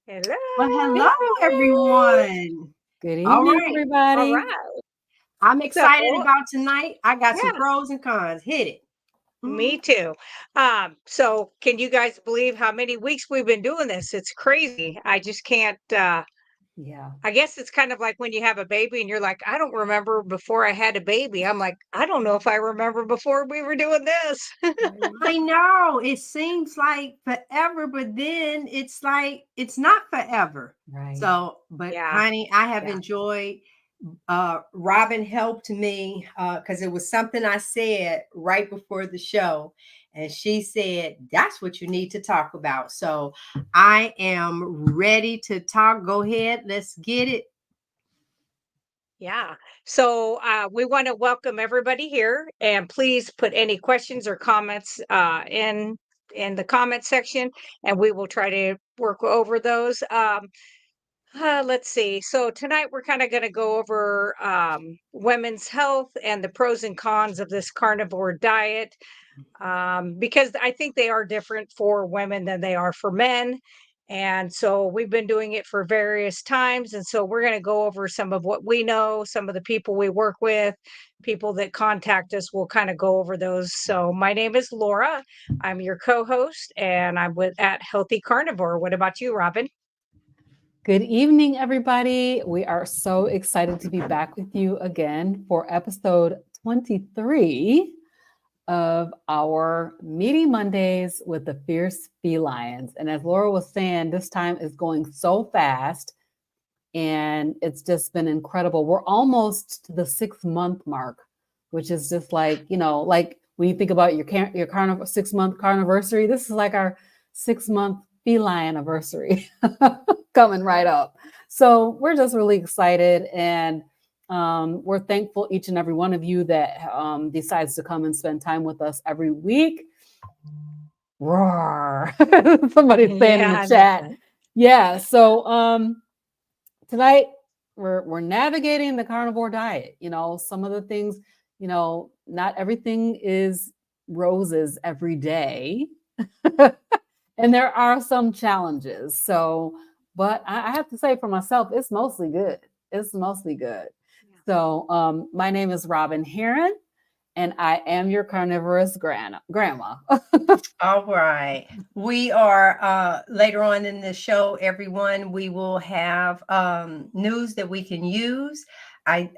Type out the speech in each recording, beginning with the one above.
Hello. Well, hello, Hey, everyone. good All evening, right. All everybody. right. I'm So, excited about tonight. I got some yeah, pros and cons. Hit it. me Mhm. too. So can you guys believe how many weeks we've been doing this? It's crazy. I just can't Yeah, I guess it's kind of like when you have a baby and you're like, I don't remember before I had a baby. I'm like, I don't know if I remember before we were doing this. right, I know it seems like forever, but then it's like it's not forever. right. So, but Yeah. honey, I have Yeah. enjoyed Robin helped me because it was something I said right before the show. And she said, that's what you need to talk about. So I am ready to talk. Go ahead. Let's get it. Yeah. So we want to welcome everybody here, and please put any questions or comments in the comment section, and we will try to work over those. Let's see. So tonight we're kind of going to go over women's health and the pros and cons of this carnivore diet, because I think they are different for women than they are for men. And so we've been doing it for various times. And so we're going to go over some of what we know, some of the people we work with, people that contact us. We'll kind of go over those. So my name is Laura. I'm your co host, and I'm with at Healthy Carnivore. What about you, Robin? Good evening, everybody. We are so excited to be back with you again for episode 23 of our Meaty Mondays with the Fierce Felines. And as Laura was saying, this time is going so fast and it's just been incredible. We're almost to the 6 month mark, which is just like, like when you think about your carnival 6 month carniversary, this is like our 6 month feline anniversary coming right up. So we're just really excited, and we're thankful each and every one of you that decides to come and spend time with us every week. Roar! Somebody's saying in Yeah, the I like chat. that. Yeah. So tonight we're navigating the carnivore diet. Some of the things, not everything is roses every day. And there are some challenges. So, but I have to say for myself, it's mostly good. It's mostly good. So my name is Robin Heron, and I am your carnivorous grandma. All right. We are later on in the show, everyone, we will have news that we can use. I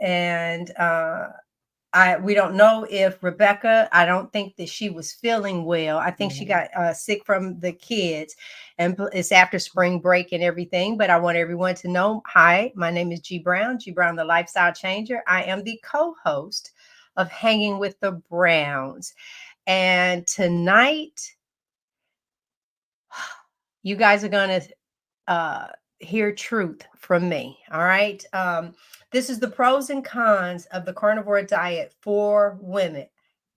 we don't know if Rebecca, I don't think that she was feeling well. I think she Yeah. got sick from the kids, and it's after spring break and everything. But I want everyone to know, hi, my name is G Brown, the lifestyle changer. I am the co-host of Hanging with the Browns. And tonight, you guys are going to hear truth from me. All right. This is the pros and cons of the carnivore diet for women.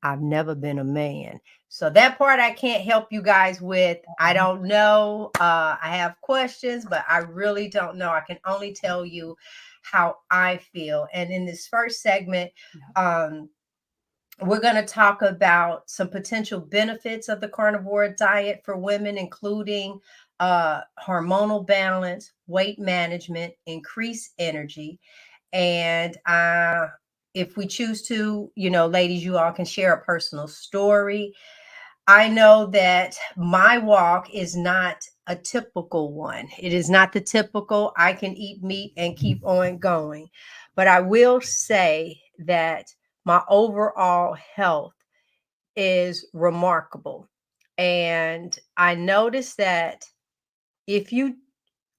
I've never been a man. So that part I can't help you guys with. I don't know. I have questions, but I really don't know. I can only tell you how I feel. And in this first segment, um, we're going to talk about some potential benefits of the carnivore diet for women, including hormonal balance, weight management, increased energy. And if we choose to, ladies, you all can share a personal story. I know that my walk is not a typical one. It is not the typical, I can eat meat and keep on going. But I will say that my overall health is remarkable. And I noticed that if you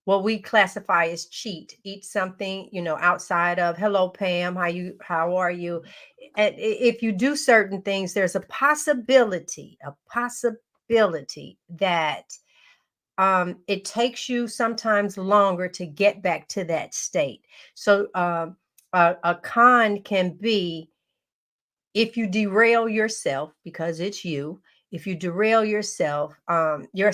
what we classify as cheat, eat something, outside of hello Pam, how are you? And if you do certain things, there's a possibility that it takes you sometimes longer to get back to that state. So a con can be if you derail yourself because it's you. If you derail yourself, your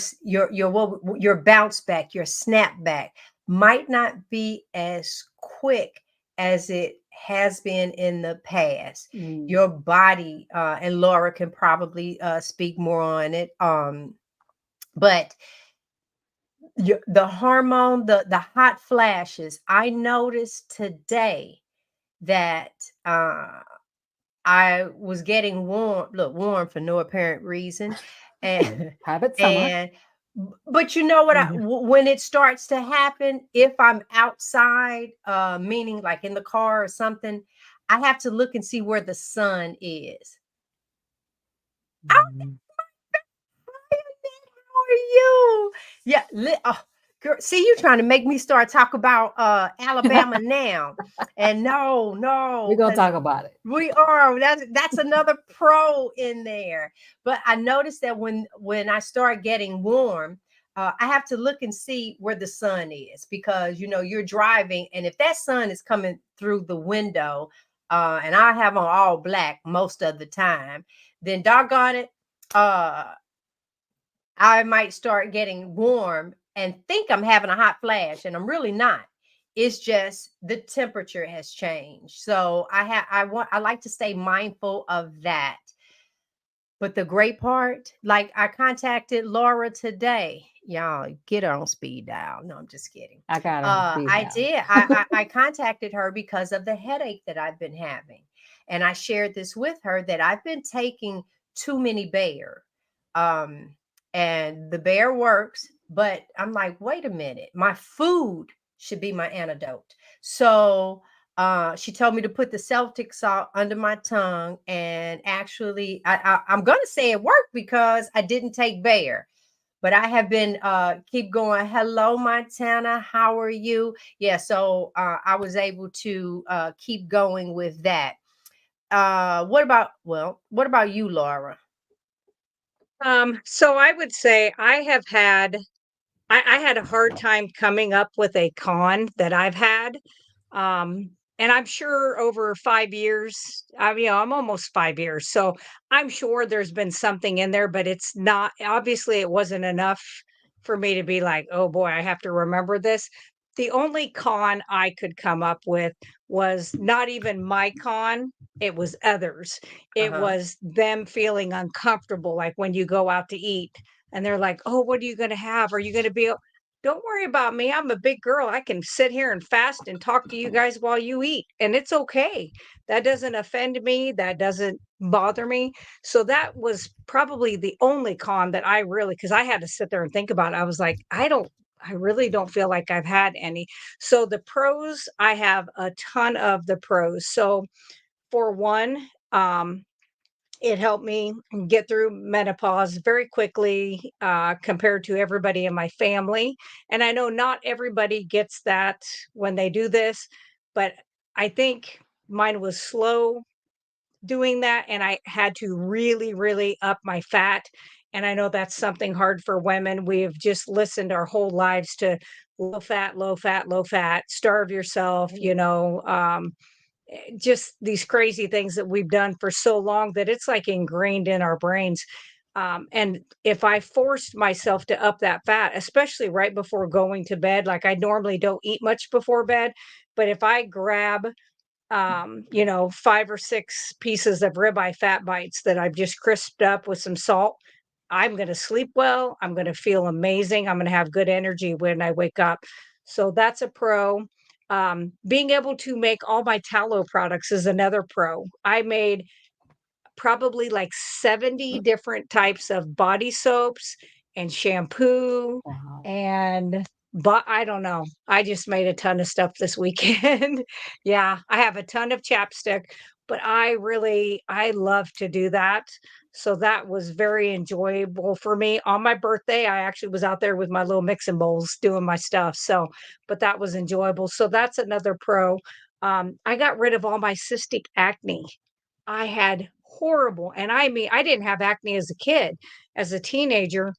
bounce back, your snap back might not be as quick as it has been in the past. Mm, Your body, and Laura can probably speak more on it, but the hormone, the hot flashes. I noticed today that I was getting warm for no apparent reason. And Habit summer. and but you know what, when it starts to happen, if I'm outside, meaning like in the car or something, I have to look and see where the sun is. Mhm. How are you? Yeah, girl, see, you trying to make me start talk about Alabama now. And no, We're no, gonna because talk about it. we are. That's another pro in there. But I noticed that when I start getting warm, I have to look and see where the sun is, because you're driving, and if that sun is coming through the window, and I have on all black most of the time, then doggone it, I might start getting warm and think I'm having a hot flash, and I'm really not. It's just the temperature has changed. So I like to stay mindful of that. But the great part, like, I contacted Laura today. Y'all get her on speed dial. No, I'm just kidding. I got her on speed I dial. did. I contacted her because of the headache that I've been having. And I shared this with her, that I've been taking too many Bayer. Um, and the Bayer works, but I'm like, wait a minute, my food should be my antidote. So she told me to put the Celtic salt under my tongue, and actually, I'm going to say it worked, because I didn't take Bayer. But I have been keep going. Hello, Montana. How are you? Yeah, so I was able to keep going with that. What about you, Laura? So I would say I had a hard time coming up with a con that I've had. And I'm sure over 5 years, I'm almost 5 years. So I'm sure there's been something in there, but it's not, obviously, it wasn't enough for me to be like, oh boy, I have to remember this. The only con I could come up with was not even my con, it was others. It Uh-huh. was them feeling uncomfortable, like when you go out to eat and they're like, "Oh, what are you gonna have? Are you gonna be don't worry about me. I'm a big girl. I can sit here and fast and talk to you guys while you eat, and it's okay." That doesn't offend me. That doesn't bother me. So that was probably the only con that I really, because I had to sit there and think about it. I was like, I really don't feel like I've had any. So the pros, I have a ton of the pros. So for one, it helped me get through menopause very quickly, compared to everybody in my family. And I know not everybody gets that when they do this, but I think mine was slow doing that. And I had to really, really up my fat. And I know that's something hard for women. We have just listened our whole lives to low fat, low fat, low fat, starve yourself, just these crazy things that we've done for so long that it's like ingrained in our brains. And if I forced myself to up that fat, especially right before going to bed, like I normally don't eat much before bed, but if I grab, 5 or 6 pieces of ribeye fat bites that I've just crisped up with some salt, I'm going to sleep well. I'm going to feel amazing. I'm going to have good energy when I wake up. So that's a pro. Being able to make all my tallow products is another pro. I made probably like 70 different types of body soaps and shampoo Wow. and but I don't know. I just made a ton of stuff this weekend. Yeah, I have a ton of chapstick, but I love to do that. So that was very enjoyable for me. On my birthday, I actually was out there with my little mixing bowls doing my stuff. So, but that was enjoyable. So that's another pro. I got rid of all my cystic acne. I had horrible, and I mean, I didn't have acne as a kid, as a teenager,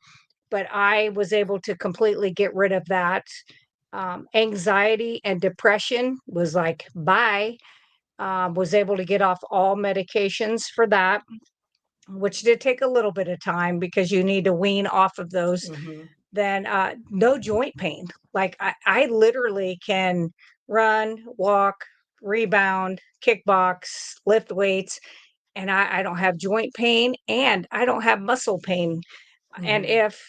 but I was able to completely get rid of that. Anxiety and depression was like, bye. Was able to get off all medications for that, which did take a little bit of time because you need to wean off of those. Hmm. Then no joint pain. Like I literally can run, walk, rebound, kickbox, lift weights, and I don't have joint pain and I don't have muscle pain. And Hmm. if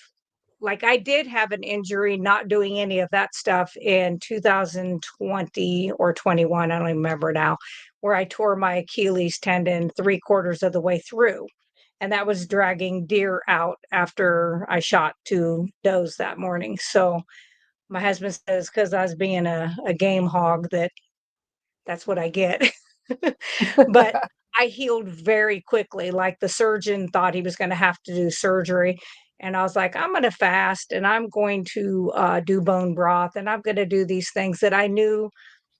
like I did have an injury not doing any of that stuff in 2020 or 21, I don't even remember now, where I tore my Achilles tendon 3/4 of the way through. And that was dragging deer out after I shot 2 does that morning. So my husband says, because I was being a game hog, that's what I get. But I healed very quickly. Like the surgeon thought he was going to have to do surgery. And I was like, I'm going to fast and I'm going to do bone broth and I'm going to do these things that I knew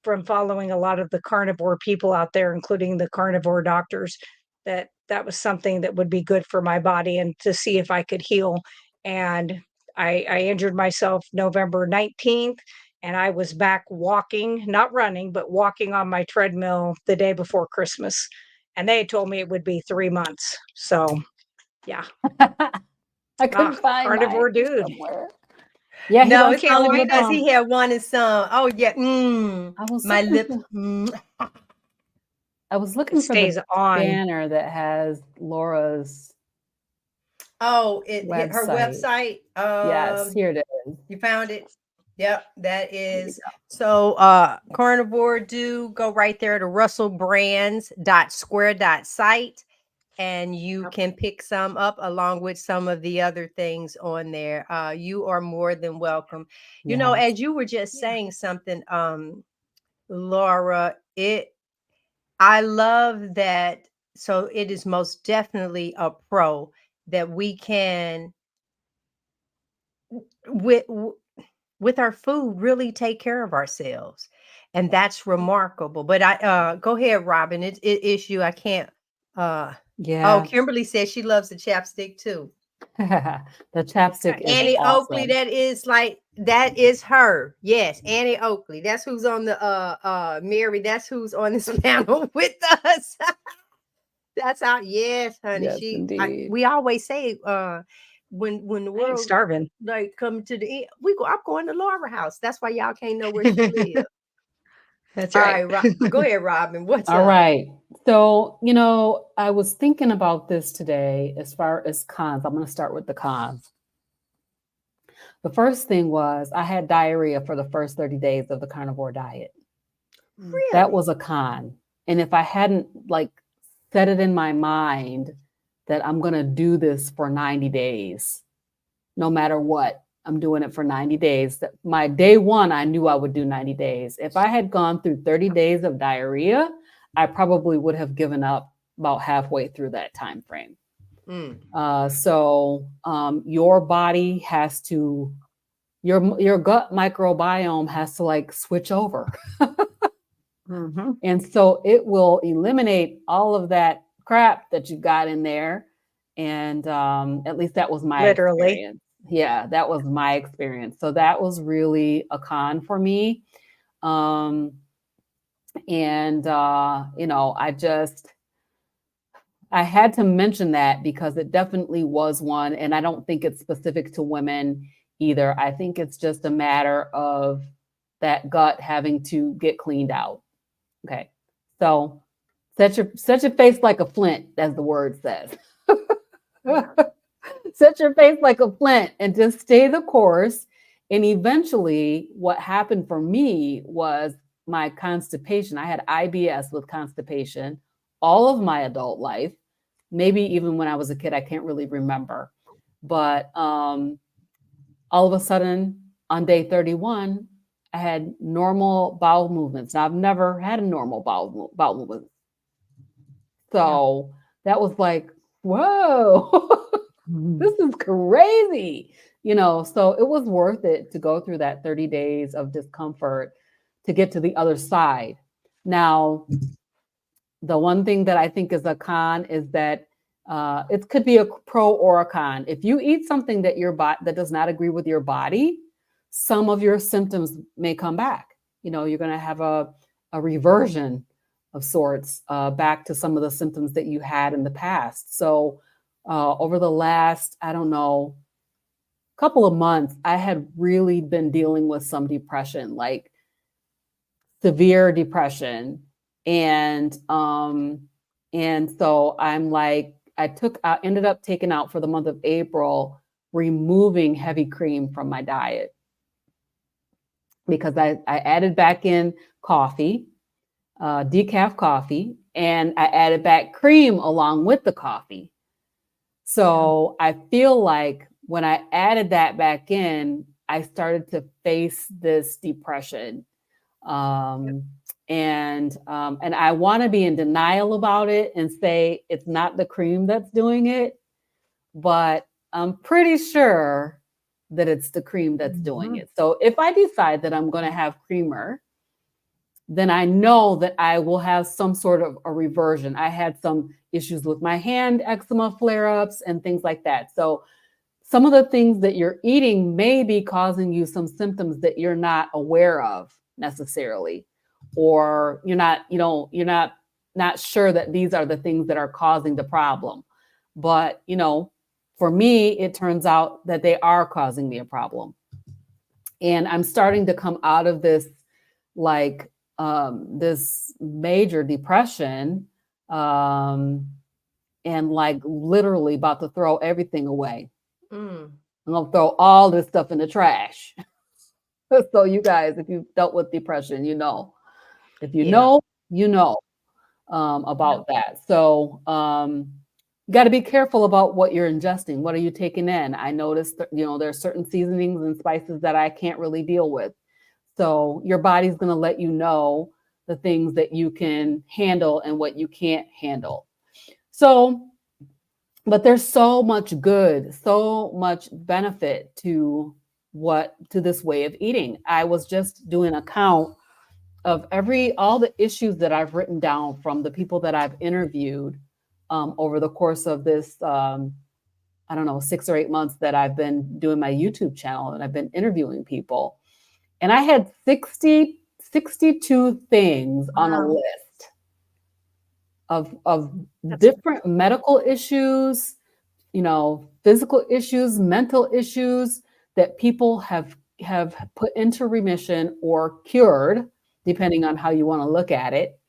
from following a lot of the carnivore people out there, including the carnivore doctors, that was something that would be good for my body and to see if I could heal. And I injured myself November 19th and I was back walking, not running, but walking on my treadmill the day before Christmas. And they had told me it would be 3 months. So, yeah. I couldn't find Carnivore mine dude. somewhere. Yeah, he No, don't it's can't only wait because on. he had wanted some. Oh yeah, I was my looking lips. for, I was It looking for the stays on. banner that has Laura's Oh, it hit her website. website. Yes, here it is. You found it. Yep, that Here you is. So Carnivore, do go right there to russellbrands.square.site and you Yep. can pick some up along with some of the other things on there. You are more than welcome. You know, Yes. as you were just Yeah. saying something, Laura, I love that. So it is most definitely a pro that we can with with our food really take care of ourselves, and that's remarkable. But I go ahead, Robin. It's you. I can't. Oh, Yeah. Kimberly says she loves the chapstick too. The chapstick is Annie Oakley, awesome. that is her. Yes, Annie Oakley. That's who's on the Mary. That's who's on this panel with us. That's our yes, honey. Yes, indeed. We always say when the I ain't world starving. like come to the end, I'm going to Laura house. That's why y'all can't know where she lives. That's All right. right, go ahead, Robin. What's All up? right. So, you know, I was thinking about this today as far as cons. I'm going to start with the cons. The first thing was I had diarrhea for the first 30 days of the carnivore diet. Really? That was a con. And if I hadn't like set it in my mind that I'm going to do this for 90 days, no matter what, I'm doing it for 90 days. My day one, I knew I would do 90 days. If I had gone through 30 days of diarrhea, I probably would have given up about halfway through that time frame. So your body has to, your gut microbiome has to like switch over. Mm-hmm. And so it will eliminate all of that crap that you got in there. And at least that was my experience. Yeah, that was my experience. So that was really a con for me. You know, I had to mention that because it definitely was one. And I don't think it's specific to women either. I think it's just a matter of that gut having to get cleaned out. Okay. So set your face like a flint, as the word says. Set your face like a flint and just stay the course. And eventually, what happened for me was my constipation. I had IBS with constipation all of my adult life, maybe even when I was a kid. I can't really remember. But all of a sudden, on day 31, I had normal bowel movements. Now, I've never had a normal bowel movement. So that was like, whoa. This is crazy, you know, so it was worth it to go through that 30 days of discomfort to get to the other side. Now, the one thing that I think is a con is that it could be a pro or a con. If you eat something that that does not agree with your body, some of your symptoms may come back. You know, you're going to have a reversion of sorts back to some of the symptoms that you had in the past. So over the last, I don't know, couple of months, I had really been dealing with some depression, like severe depression. And so I'm like, I ended up taking out for the month of April removing heavy cream from my diet because I added back in coffee, decaf coffee, and I added back cream along with the coffee. So I feel like when I added that back in, I started to face this depression. And I want to be in denial about it and say it's not the cream that's doing it, but I'm pretty sure that it's the cream that's doing it. So if I decide that I'm going to have creamer, then I know that I will have some sort of a reversion. I had some issues with my hand eczema flare-ups and things like that. So some of the things that you're eating may be causing you some symptoms that you're not aware of necessarily, or you're not sure that these are the things that are causing the problem. But, for me, it turns out that they are causing me a problem. And I'm starting to come out of this, this major depression, and literally about to throw everything away. I'm gonna throw all this stuff in the trash. So you guys, if you've dealt with depression, if you know about that. So you got to be careful about what you're ingesting. What are you taking in? I noticed that, there are certain seasonings and spices that I can't really deal with. So your body's going to let you know the things that you can handle and what you can't handle. So, but there's so much good, so much benefit to this way of eating. I was just doing a count of all the issues that I've written down from the people that I've interviewed over the course of this, 6 or 8 months that I've been doing my YouTube channel, and I've been interviewing people. And I had 62 things on a list of different medical issues, physical issues, mental issues that people have put into remission or cured, depending on how you want to look at it,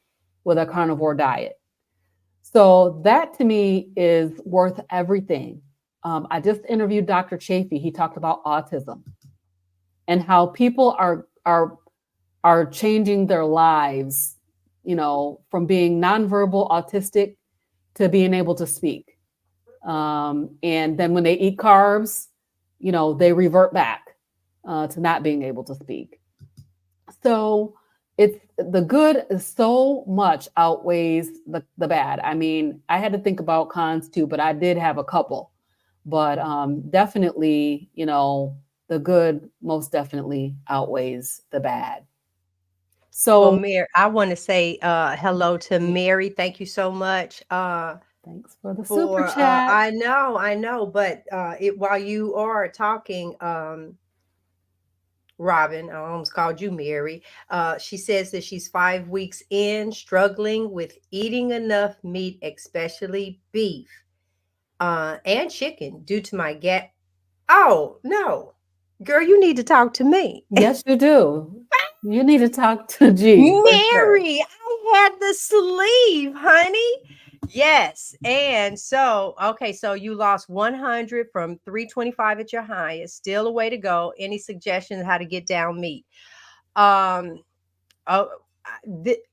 with a carnivore diet. So that to me is worth everything. I just interviewed Dr. Chafee. He talked about autism and how people are changing their lives, from being nonverbal autistic to being able to speak. And then when they eat carbs, they revert back to not being able to speak. So it's the good is so much outweighs the bad. I mean, I had to think about cons too, but I did have a couple. But definitely, the good most definitely outweighs the bad. So, Mary, I want to say hello to Mary. Thank you so much. Thanks for the super chat. I know, but while you are talking, Robin, I almost called you Mary. She says that she's 5 weeks in, struggling with eating enough meat, especially beef and chicken, due to my gut. Oh no, girl, you need to talk to me. Yes, you do. You need to talk to G. Mary, I had the sleeve, honey. Yes. And so, okay, so you lost 100 from 325 at your highest. Still a way to go. Any suggestions how to get down meat? Oh,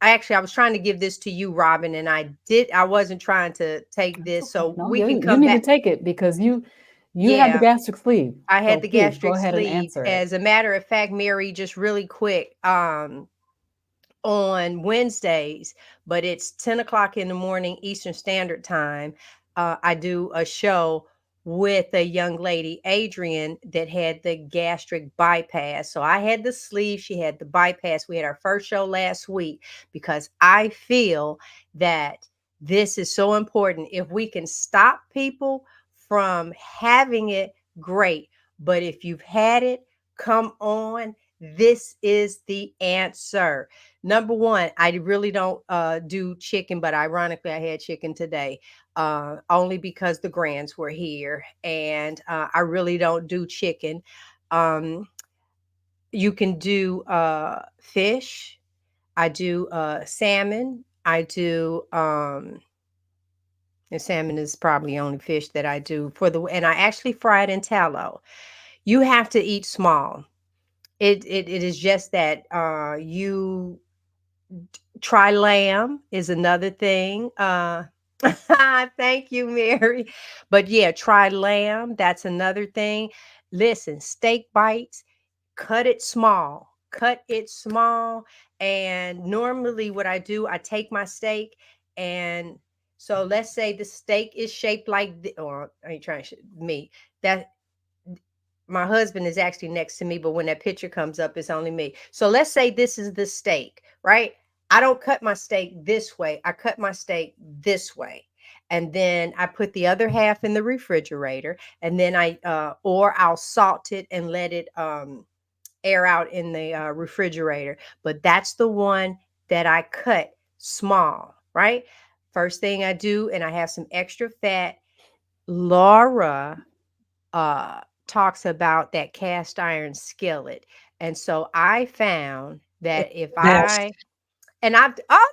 actually, I was trying to give this to you, Robin, and I wasn't trying to take this. So No, we can you come need back. to take it because you have the gastric sleeve. I had the please, gastric go ahead sleeve. and answer it. As a matter of fact, Mary, just really quick, on Wednesdays, but it's 10 o'clock in the morning Eastern Standard Time. I do a show with a young lady, Adrian, that had the gastric bypass. So I had the sleeve, she had the bypass. We had our first show last week because I feel that this is so important. If we can stop people from having it, great. But if you've had it, come on. This is the answer. Number one, I really don't do chicken, but ironically, I had chicken today only because the grands were here, and I really don't do chicken. You can do fish. I do salmon. I do And salmon is probably the only fish that I do and I actually fry it in tallow. You have to eat small. It is just that you try lamb is another thing. Thank you, Mary. But yeah, try lamb. That's another thing. Listen, steak bites, cut it small. Cut it small. And normally, what I do, I take my steak and so let's say the steak is shaped like, or I ain't trying to me. That my husband is actually next to me, but when that picture comes up, it's only me. So let's say this is the steak, right? I don't cut my steak this way. I cut my steak this way. And then I put the other half in the refrigerator. And then or I'll salt it and let it air out in the refrigerator. But that's the one that I cut small, right? First thing I do, and I have some extra fat. Laura talks about that cast iron skillet. And so I found that if Best. I and I've oh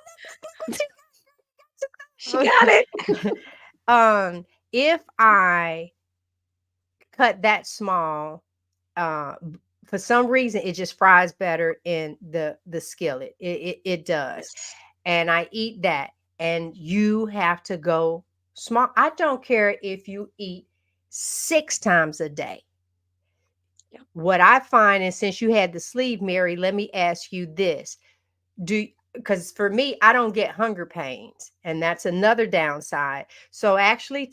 She got it. if I cut that small, for some reason it just fries better in the skillet. It does. Yes. And I eat that. And you have to go small. I don't care if you eat 6 times a day. What I find, and since you had the sleeve, Mary, let me ask you this. Because for me, I don't get hunger pains, and that's another downside. So actually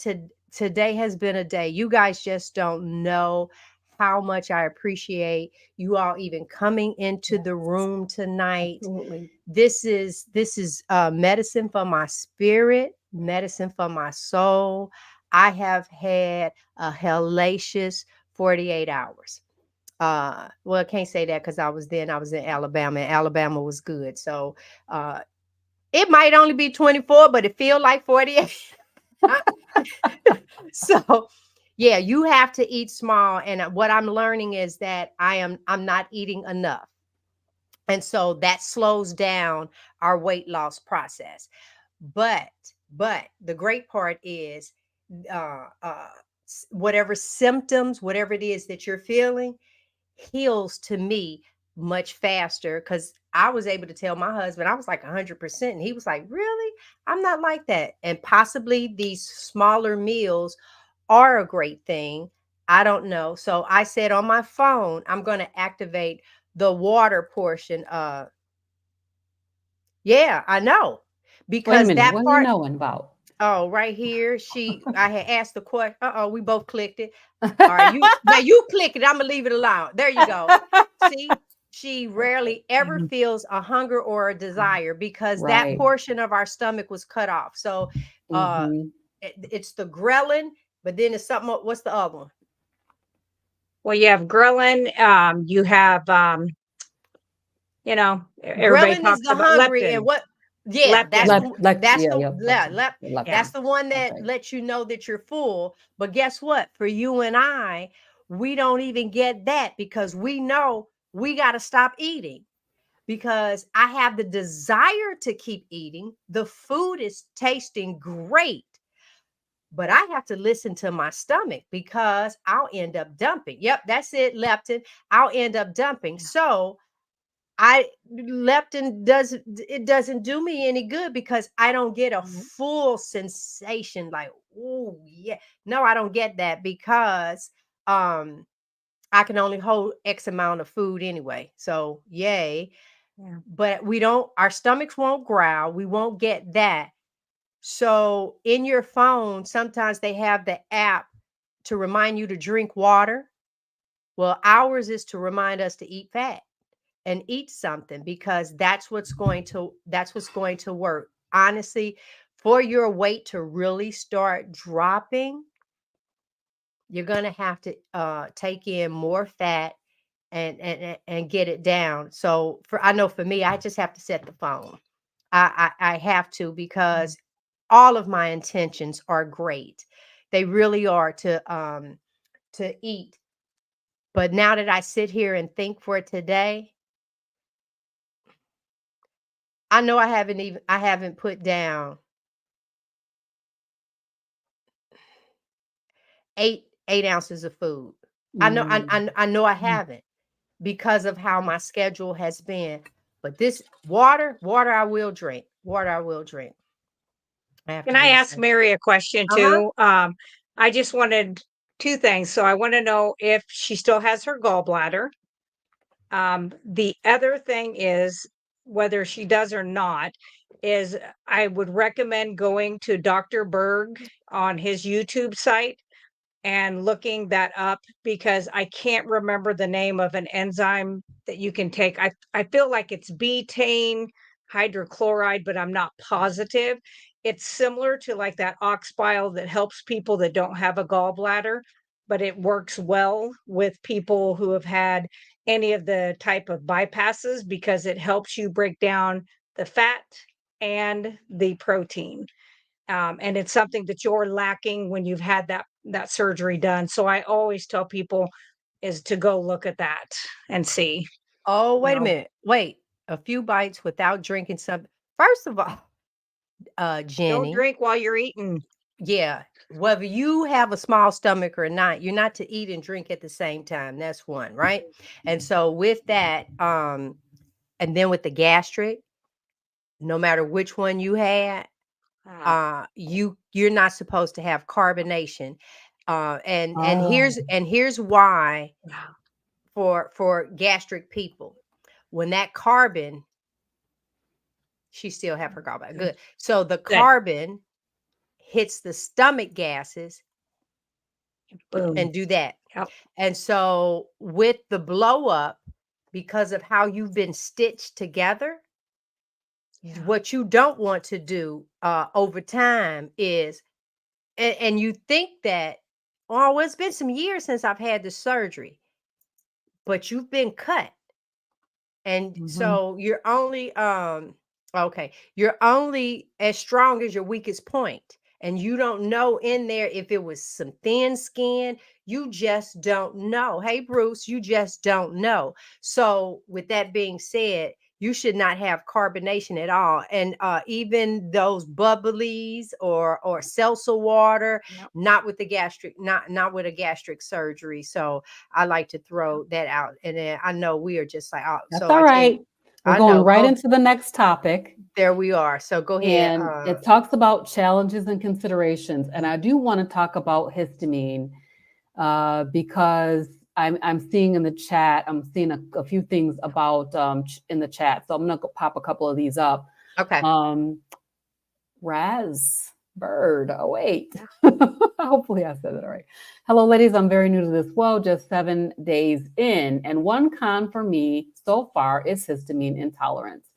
today has been a day. You guys just don't know how much I appreciate you all even coming into the room tonight. Absolutely. This is medicine for my spirit, medicine for my soul. I have had a hellacious 48 hours. Well, I can't say that because I was in Alabama, and Alabama was good. So it might only be 24, but it feel like 48. So yeah, you have to eat small. And what I'm learning is that I'm not eating enough. And so that slows down our weight loss process. But the great part is whatever symptoms, whatever it is that you're feeling, heals to me much faster because I was able to tell my husband I was like 100%. And he was like, really? I'm not like that. And possibly these smaller meals are a great thing. I don't know. So I said on my phone, I'm going to activate the water portion. Yeah, I know. Wait a Because minute. that What are you part, knowing about? oh, right here, I had asked the question. We both clicked it. All right, you click it. I'm gonna leave it alone. There you go. See, she rarely ever Mhm. feels a hunger or a desire because that Right. portion of our stomach was cut off. So Mhm. it's the ghrelin, but then it's something. What's the other one? Well, you have ghrelin. You have, everybody Ghrelin is talks the about hungry, and leptin. what? Yeah, Leptin. that's Yeah, the yeah, Yeah. that's the one That's that right. lets you know that you're full. But guess what? For you and I, we don't even get that because we know we got to stop eating because I have the desire to keep eating. The food is tasting great, but I have to listen to my stomach because I'll end up dumping. Yep, that's it, leptin. I'll end up dumping. So I leptin doesn't do me any good because I don't get a Mhm. full sensation like, oh yeah. No, I don't get that because um I can only hold X amount of food anyway. So yay. Yeah. But our stomachs won't growl. We won't get that. So in your phone, sometimes they have the app to remind you to drink water. Well, ours is to remind us to eat fat and eat something because that's what's going to work. Honestly, for your weight to really start dropping, you're going to have to take in more fat and get it down. So I know for me, I just have to set the phone. I have to because all of my intentions are great. They really are to eat. But now that I sit here and think for today, I know I haven't put down eight ounces of food. I know I Mm. haven't, because of how my schedule has been. But this water I will drink. Water I will drink. I have to Can I do the ask same. Mary a question Uh-huh. too? I just wanted two things. So I want to know if she still has her gallbladder. The other thing is, whether she does or not, is I would recommend going to Dr. Berg on his YouTube site and looking that up, because I can't remember the name of an enzyme that you can take. I feel like it's betaine hydrochloride, but I'm not positive. It's similar to like that ox bile that helps people that don't have a gallbladder, but it works well with people who have had any of the type of bypasses, because it helps you break down the fat and the protein. And it's something that you're lacking when you've had that surgery done. So I always tell people is to go look at that and see. Oh, You wait a know, minute. Wait. A few bites without drinking something. First of all, don't Jenny, drink while you're eating. yeah, whether you have a small stomach or not, you're not to eat and drink at the same time. That's one, right? And so with that, and then with the gastric, no matter which one you had, Ah, you're not supposed to have carbonation. And Oh, here's why, wow. for gastric people. When that carbon, she still have her gallbladder. Good. Good. So the Good. carbon hits the stomach gases Boom. and do that. Yep. And so with the blow up, because of how you've been stitched together, Yeah. what you don't want to do over time is, and you think that, oh, well, it's been some years since I've had the surgery, but you've been cut. And mhm. so you're only okay, you're only as strong as your weakest point. And you don't know in there if it was some thin skin. You just don't know. Hey, Bruce, you just don't know. So, with that being said, you should not have carbonation at all. And even those bubblies or seltzer water, Yep. not with the gastric, not with a gastric surgery. So, I like to throw that out. And then I know we are just like, oh, That's so all I tell you, right. We're I going know. right Go, into the next topic. there we are. So go ahead. And it talks about challenges and considerations. And I do want to talk about histamine because I'm seeing in the chat, I'm seeing a few things about in the chat. So I'm going to pop a couple of these up. Okay. Raz Bird. Oh, wait. Yeah. Hopefully I said it all right. Hello, ladies. I'm very new to this flow, just 7 days in. And one con for me so far is histamine intolerance.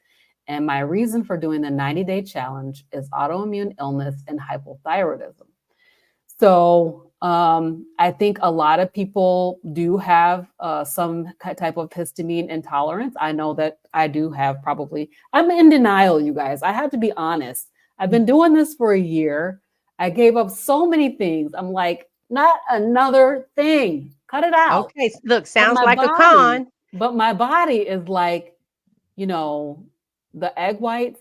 And my reason for doing the 90-day challenge is autoimmune illness and hypothyroidism. So I think a lot of people do have some type of histamine intolerance. I know that I do have probably. I'm in denial, you guys. I have to be honest. I've been doing this for a year. I gave up so many things. I'm like, not another thing. Cut it out. Okay. Look, But sounds like a con. my body is like, you know, the egg whites,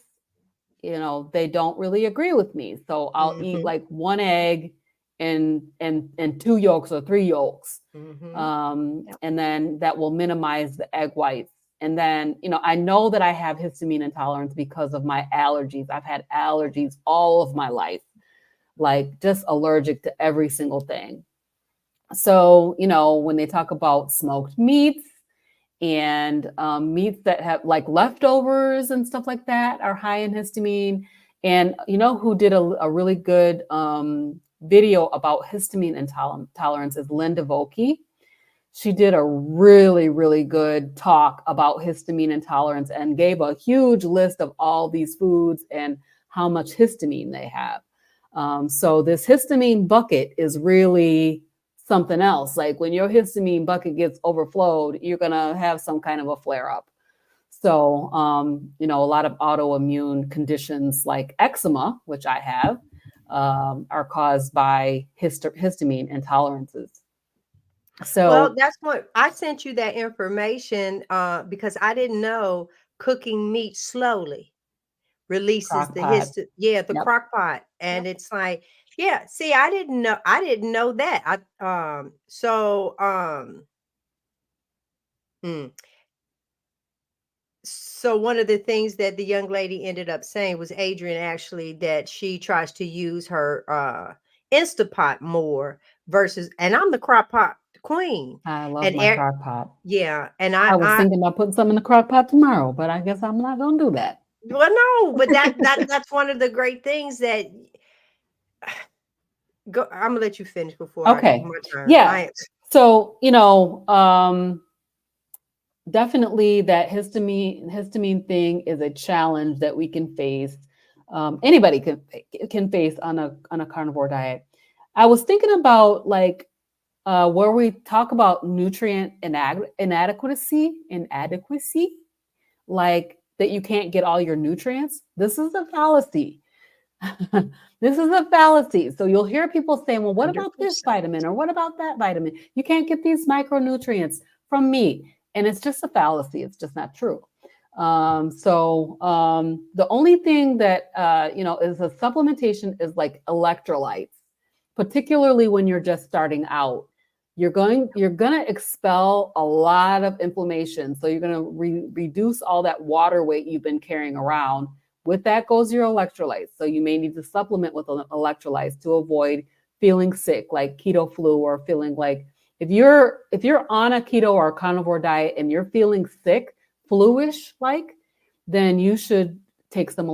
they don't really agree with me. So I'll eat Mm-hmm. like one egg and two yolks or three yolks. Mm-hmm. Yep. And then that will minimize the egg whites. And then, I know that I have histamine intolerance because of my allergies. I've had allergies all of my life, like just allergic to every single thing. So, when they talk about smoked meats and meats that have like leftovers and stuff like that are high in histamine. And who did a really good video about histamine intolerance is Linda Volke. She did a really, really good talk about histamine intolerance and gave a huge list of all these foods and how much histamine they have. So this histamine bucket is really something else. Like when your histamine bucket gets overflowed, you're going to have some kind of a flare up. So, a lot of autoimmune conditions like eczema, which I have, are caused by histamine intolerances. So, Well, that's what I sent you that information because I didn't know cooking meat slowly releases crock the pot. the Yep. crock pot. And Yep. it's like, Yeah, see, I didn't know that. Hmm. So one of the things that the young lady ended up saying was Adrian actually that she tries to use her Instapot more versus, and I'm the crock pot queen. I love And my crock pot. yeah, and I was thinking about putting some in the crock pot tomorrow, but I guess I'm not gonna do that. well, no, but that's one of the great things that go. I'm gonna let you finish before Okay. my turn. Yeah. So, definitely that histamine thing is a challenge that we can face. Anybody can face on a carnivore diet. I was thinking about like where we talk about nutrient inadequacy, like that you can't get all your nutrients. This is a fallacy. This is a fallacy. So you'll hear people saying, well, what about this 100%. vitamin or what about that vitamin? You can't get these micronutrients from meat. And it's just a fallacy. It's just not true. The only thing that, is a supplementation is like electrolytes, particularly when you're just starting out. You're going to expel a lot of inflammation. So you're going to reduce all that water weight you've been carrying around. With that goes your electrolytes. So you may need to supplement with electrolytes to avoid feeling sick, like keto flu, or feeling like if you're on a keto or a carnivore diet and you're feeling sick, flu-ish like, then you should take some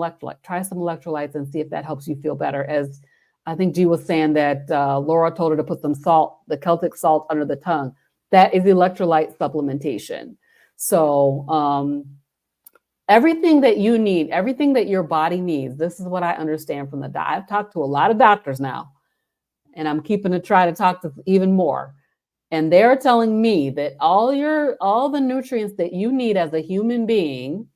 try some electrolytes and see if that helps you feel better. As I think G was saying that Laura told her to put some salt, the Celtic salt under the tongue. That is electrolyte supplementation. So everything that you need, everything that your body needs, this is what I understand from the diet. I've talked to a lot of doctors now, and I'm keeping to try to talk to even more. And they're telling me that all the nutrients that you need as a human being,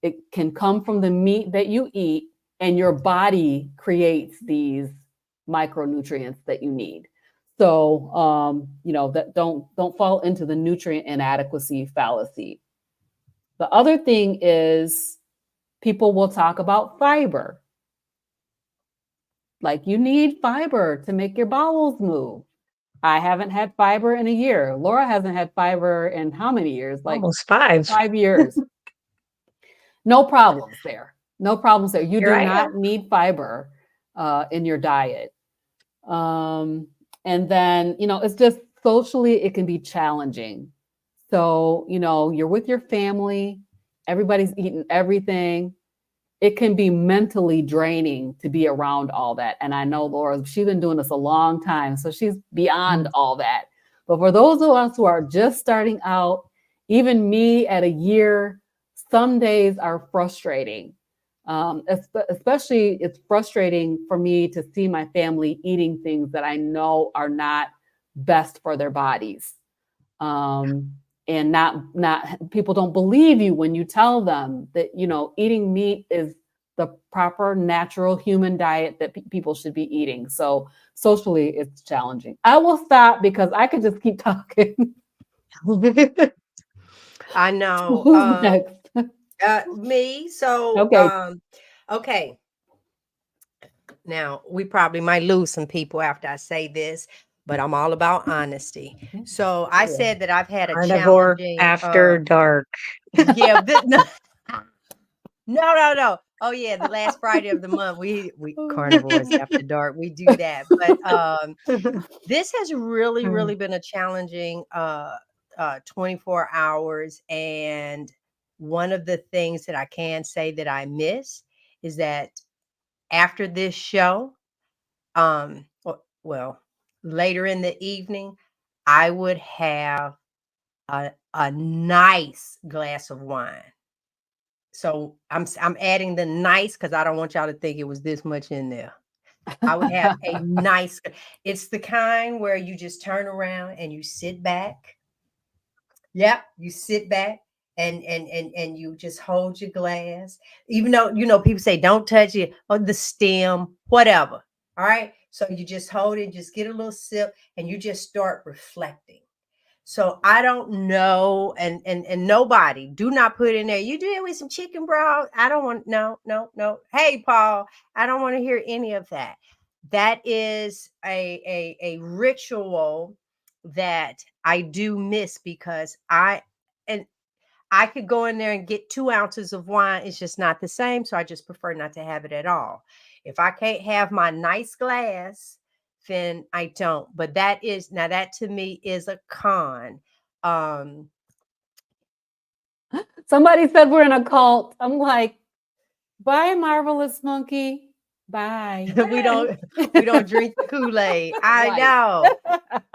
it can come from the meat that you eat, and your body creates these micronutrients that you need. So, that don't fall into the nutrient inadequacy fallacy. The other thing is people will talk about fiber. Like you need fiber to make your bowels move. I haven't had fiber in a year. Laura hasn't had fiber in how many years? Like Almost 5. 5 years. No problems there. No problems there. You Here do I not am. need fiber in your diet. And then, it's just socially, it can be challenging. So, you're with your family, everybody's eating everything. It can be mentally draining to be around all that. And I know Laura, she's been doing this a long time, so she's beyond all that. But for those of us who are just starting out, even me at a year, some days are frustrating. Especially it's frustrating for me to see my family eating things that I know are not best for their bodies. And not people don't believe you when you tell them that eating meat is the proper natural human diet that people should be eating. So socially it's challenging. I will stop because I could just keep talking. I know. Who's next? Me. So Okay. okay. Now we probably might lose some people after I say this, but I'm all about honesty. So I said that I've had a Carnivore challenging after dark. yeah, no. Oh yeah, the last Friday of the month we carnivores after dark. We do that. But this has really been a challenging 24 hours. And one of the things that I can say that I miss is that after this show, well, later in the evening, I would have a nice glass of wine. So I'm adding the nice because I don't want y'all to think it was this much in there. I would have a nice. It's the kind where you just turn around and you sit back. Yep, you sit back and you just hold your glass. Even though people say don't touch it or the stem, whatever. All right. So you just hold it, just get a little sip, and you just start reflecting. So I don't know, and nobody, do not put in there. You do it with some chicken broth. I don't want no. Hey, Paul, I don't want to hear any of that. that is a ritual that I do miss because and I could go in there and get 2 ounces of wine. It's just not the same. So I just prefer not to have it at all. If I can't have my nice glass, then I don't. But that to me is a con. Um, Somebody said we're in a cult. I'm like, bye, marvelous monkey. Bye. we don't drink the Kool-Aid. I Right.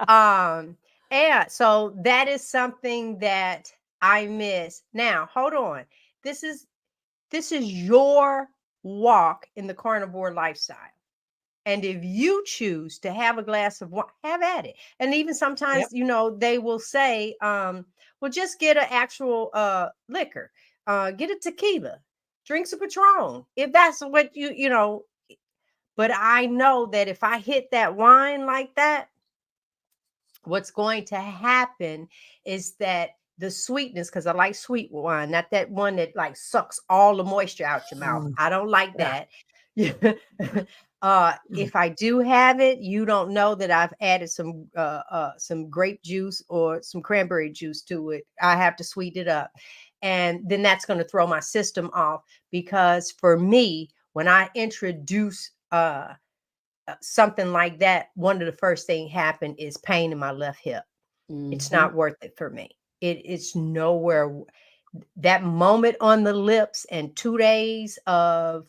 know. Yeah, so that is something that I miss. Now, hold on. This is your walk in the carnivore lifestyle. And if you choose to have a glass of wine, have at it. And even sometimes, Yep. they will say, well, just get an actual liquor, get a tequila, drink some Patron. If that's what but I know that if I hit that wine like that, what's going to happen is that the sweetness, because I like sweet wine, not that one that like sucks all the moisture out your mouth. Mm, I don't like yeah. that. If I do have it, you don't know that I've added some grape juice or some cranberry juice to it. I have to sweeten it up. And then that's going to throw my system off, because for me, when I introduce something like that, one of the first thing happened is pain in my left hip. It's Mhm. not worth it for me. It's nowhere. That moment on the lips and 2 days of,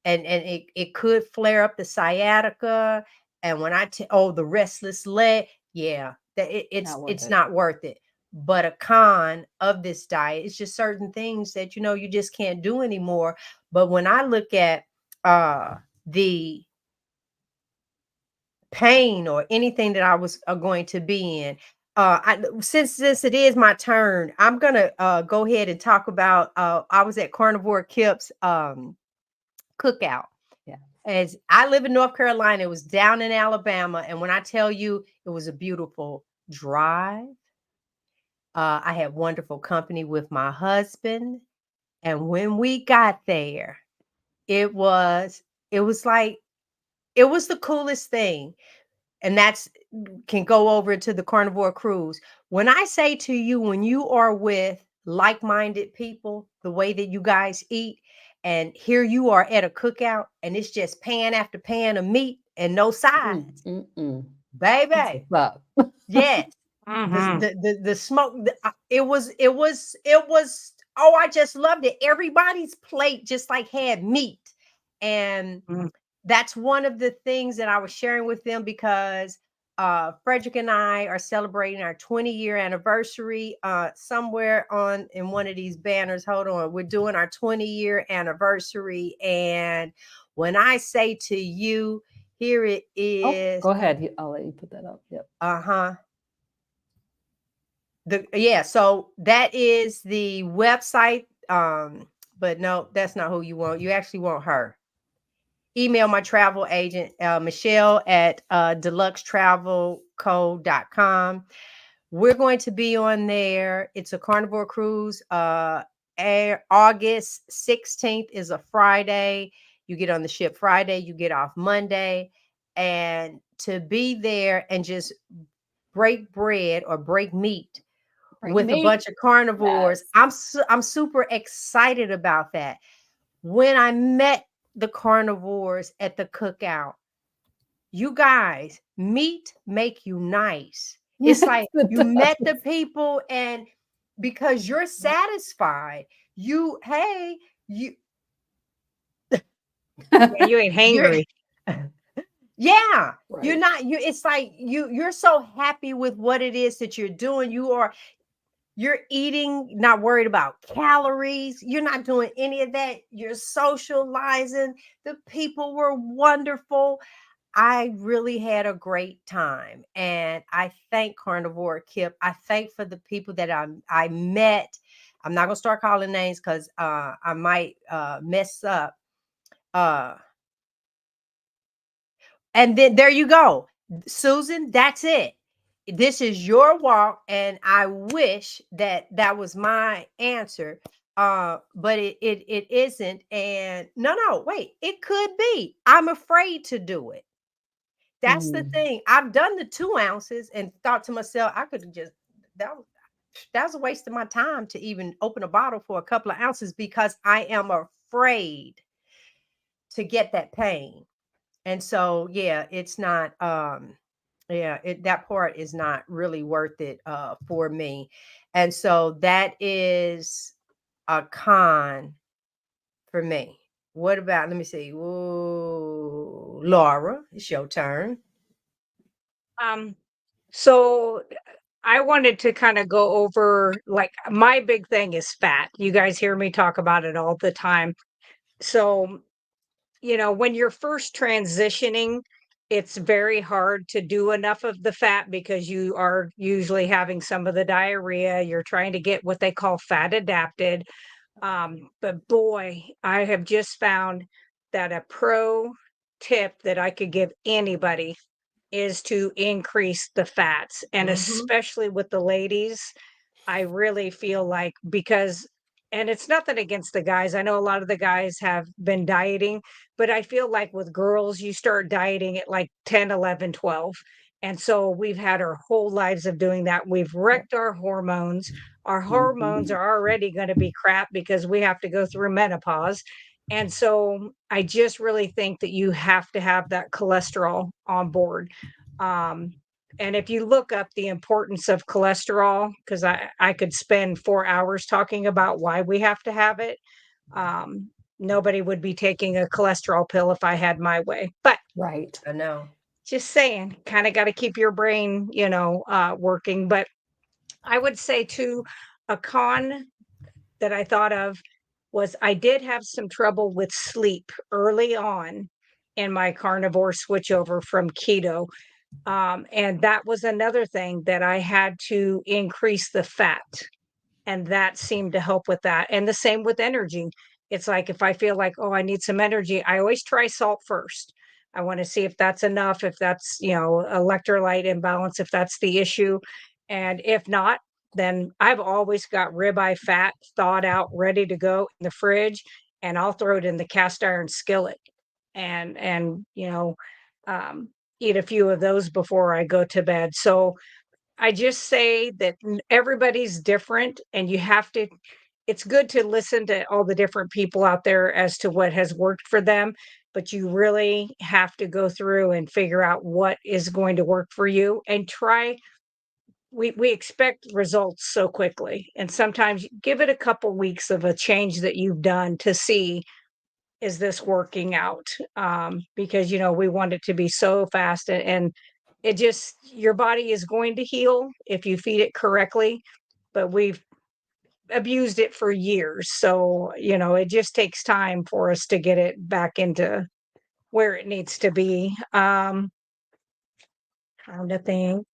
and it could flare up the sciatica. And when the restless leg, yeah, Not worth it's it. not worth it. But a con of this diet, it's just certain things that you just can't do anymore. But when I look at the pain or anything that I was going to be in. Since it is my turn, I'm gonna go ahead and talk about. I was at Carnivore Kip's cookout. Yeah. As I live in North Carolina, it was down in Alabama, and when I tell you, it was a beautiful drive. I had wonderful company with my husband, and when we got there, it was it was like it was the coolest thing. And that's can go over to the carnivore cruise. When I say to you, when you are with like-minded people, the way that you guys eat, and here you are at a cookout, and it's just pan after pan of meat and no sides, That's baby. what's up. Yes, Mm-hmm. the smoke. It was. Oh, I just loved it. Everybody's plate just like had meat, and Mm. that's one of the things that I was sharing with them, because Frederick and I are celebrating our 20-year anniversary somewhere on in one of these banners. Hold on, we're doing our 20-year anniversary, and when I say to you, here it Oh, is. go ahead. I'll let you put that up. Yep. Uh-huh. So that is the website. But no, that's not who you want. You actually want her. Email my travel agent, Michelle at deluxetravelco.com. We're going to be on there. It's a carnivore cruise. August 16th is a Friday. You get on the ship Friday, you get off Monday. And to be there and just break bread or break meat Break with a meat. bunch of carnivores, Yes. I'm super excited about that. When I met the carnivores at the cookout, you guys, meat make you nice. It's Yes, like it you met the does. people, and because you're satisfied, hey, Yeah, you ain't you're hangry. yeah, you're Right. not, it's like you're so happy with what it is that you're doing. You're eating, not worried about calories. You're not doing any of that. You're socializing. The people were wonderful. I really had a great time. And I thank Carnivore Kip. I thank for the people that I met. I'm not gonna start calling names because I might mess up. Uh and then there you go. Susan, that's it. This is your walk, and I wish that that was my answer. But it isn't. And no, wait, it could be. I'm afraid to do it. That's the thing. I've done the 2 ounces and thought to myself, I could have just that was a waste of my time to even open a bottle for a couple of ounces because I am afraid to get that pain. And so, yeah, it's not that part is not really worth it for me. And so that is a con for me. What about, let me see. Ooh, Laura, it's your turn. Um, so I wanted to kind of go over, like, my big thing is fat. You guys hear me talk about it all the time. So, when you're first transitioning, it's very hard to do enough of the fat because you are usually having some of the diarrhea. You're trying to get what they call fat adapted. But boy, I have just found that a pro tip that I could give anybody is to increase the fats, and Mm-hmm. especially with the ladies. I really feel like, because, and it's nothing against the guys. I know a lot of the guys have been dieting, but I feel like with girls, you start dieting at like 10, 11, 12. And so we've had our whole lives of doing that. We've wrecked our hormones. Our hormones are already going to be crap because we have to go through menopause. And so I just really think that you have to have that cholesterol on board. Um, and if you look up the importance of cholesterol, because I could spend 4 hours talking about why we have to have it. Um, Nobody would be taking a cholesterol pill if I had my way. But Right. I know. just saying, kind of got to keep your brain, working. But I would say too, a con that I thought of was I did have some trouble with sleep early on in my carnivore switchover from keto. And that was another thing that I had to increase the fat, and that seemed to help with that. And the same with energy. It's like if I feel like, oh, I need some energy, I always try salt first. I want to see if that's enough, if that's, electrolyte imbalance, if that's the issue. And if not, then I've always got ribeye fat thawed out, ready to go in the fridge, and I'll throw it in the cast iron skillet and um, eat a few of those before I go to bed. So I just say that everybody's different, and you have to, it's good to listen to all the different people out there as to what has worked for them, but you really have to go through and figure out what is going to work for you and try. We expect results so quickly, and sometimes give it a couple weeks of a change that you've done to see, is this working out? Because we want it to be so fast, and it just, your body is going to heal if you feed it correctly, but we've abused it for years. So, it just takes time for us to get it back into where it needs to be. Trying to think.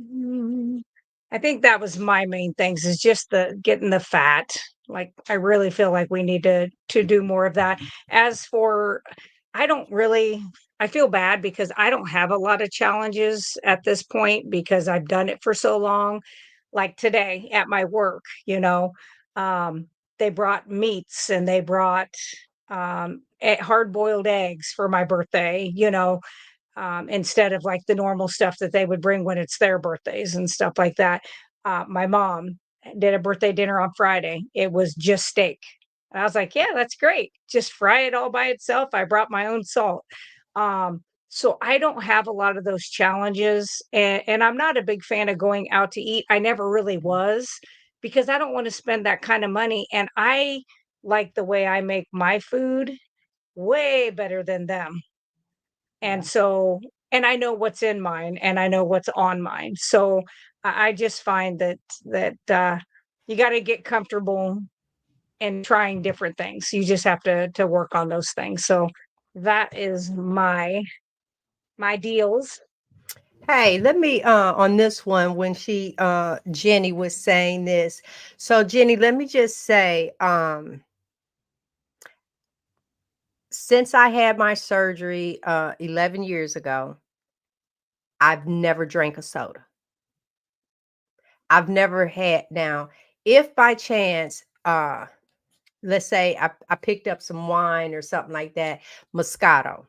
Mm, I think that was my main things, is just the getting the fat. Like, I really feel like we need to do more of that. As for, I don't really, I feel bad because I don't have a lot of challenges at this point because I've done it for so long. Like today at my work, um, they brought meats, and they brought hard boiled eggs for my birthday, instead of like the normal stuff that they would bring when it's their birthdays and stuff like that. My mom did a birthday dinner on Friday. It was just steak. And I was like, yeah, that's great. Just fry it all by itself. I brought my own salt. So I don't have a lot of those challenges. And I'm not a big fan of going out to eat. I never really was, because I don't want to spend that kind of money. And I like the way I make my food way better than them. And Yeah. so, and I know what's in mine, and I know what's on mine. So I just find that you got to get comfortable in trying different things. You just have to work on those things. So that is my deals. Hey, let me on this one when she Jenny was saying this. So Jenny, let me just say since I had my surgery 11 years ago, I've never drank a soda. I've never had. Now, if by chance let's say I picked up some wine or something like that, Moscato.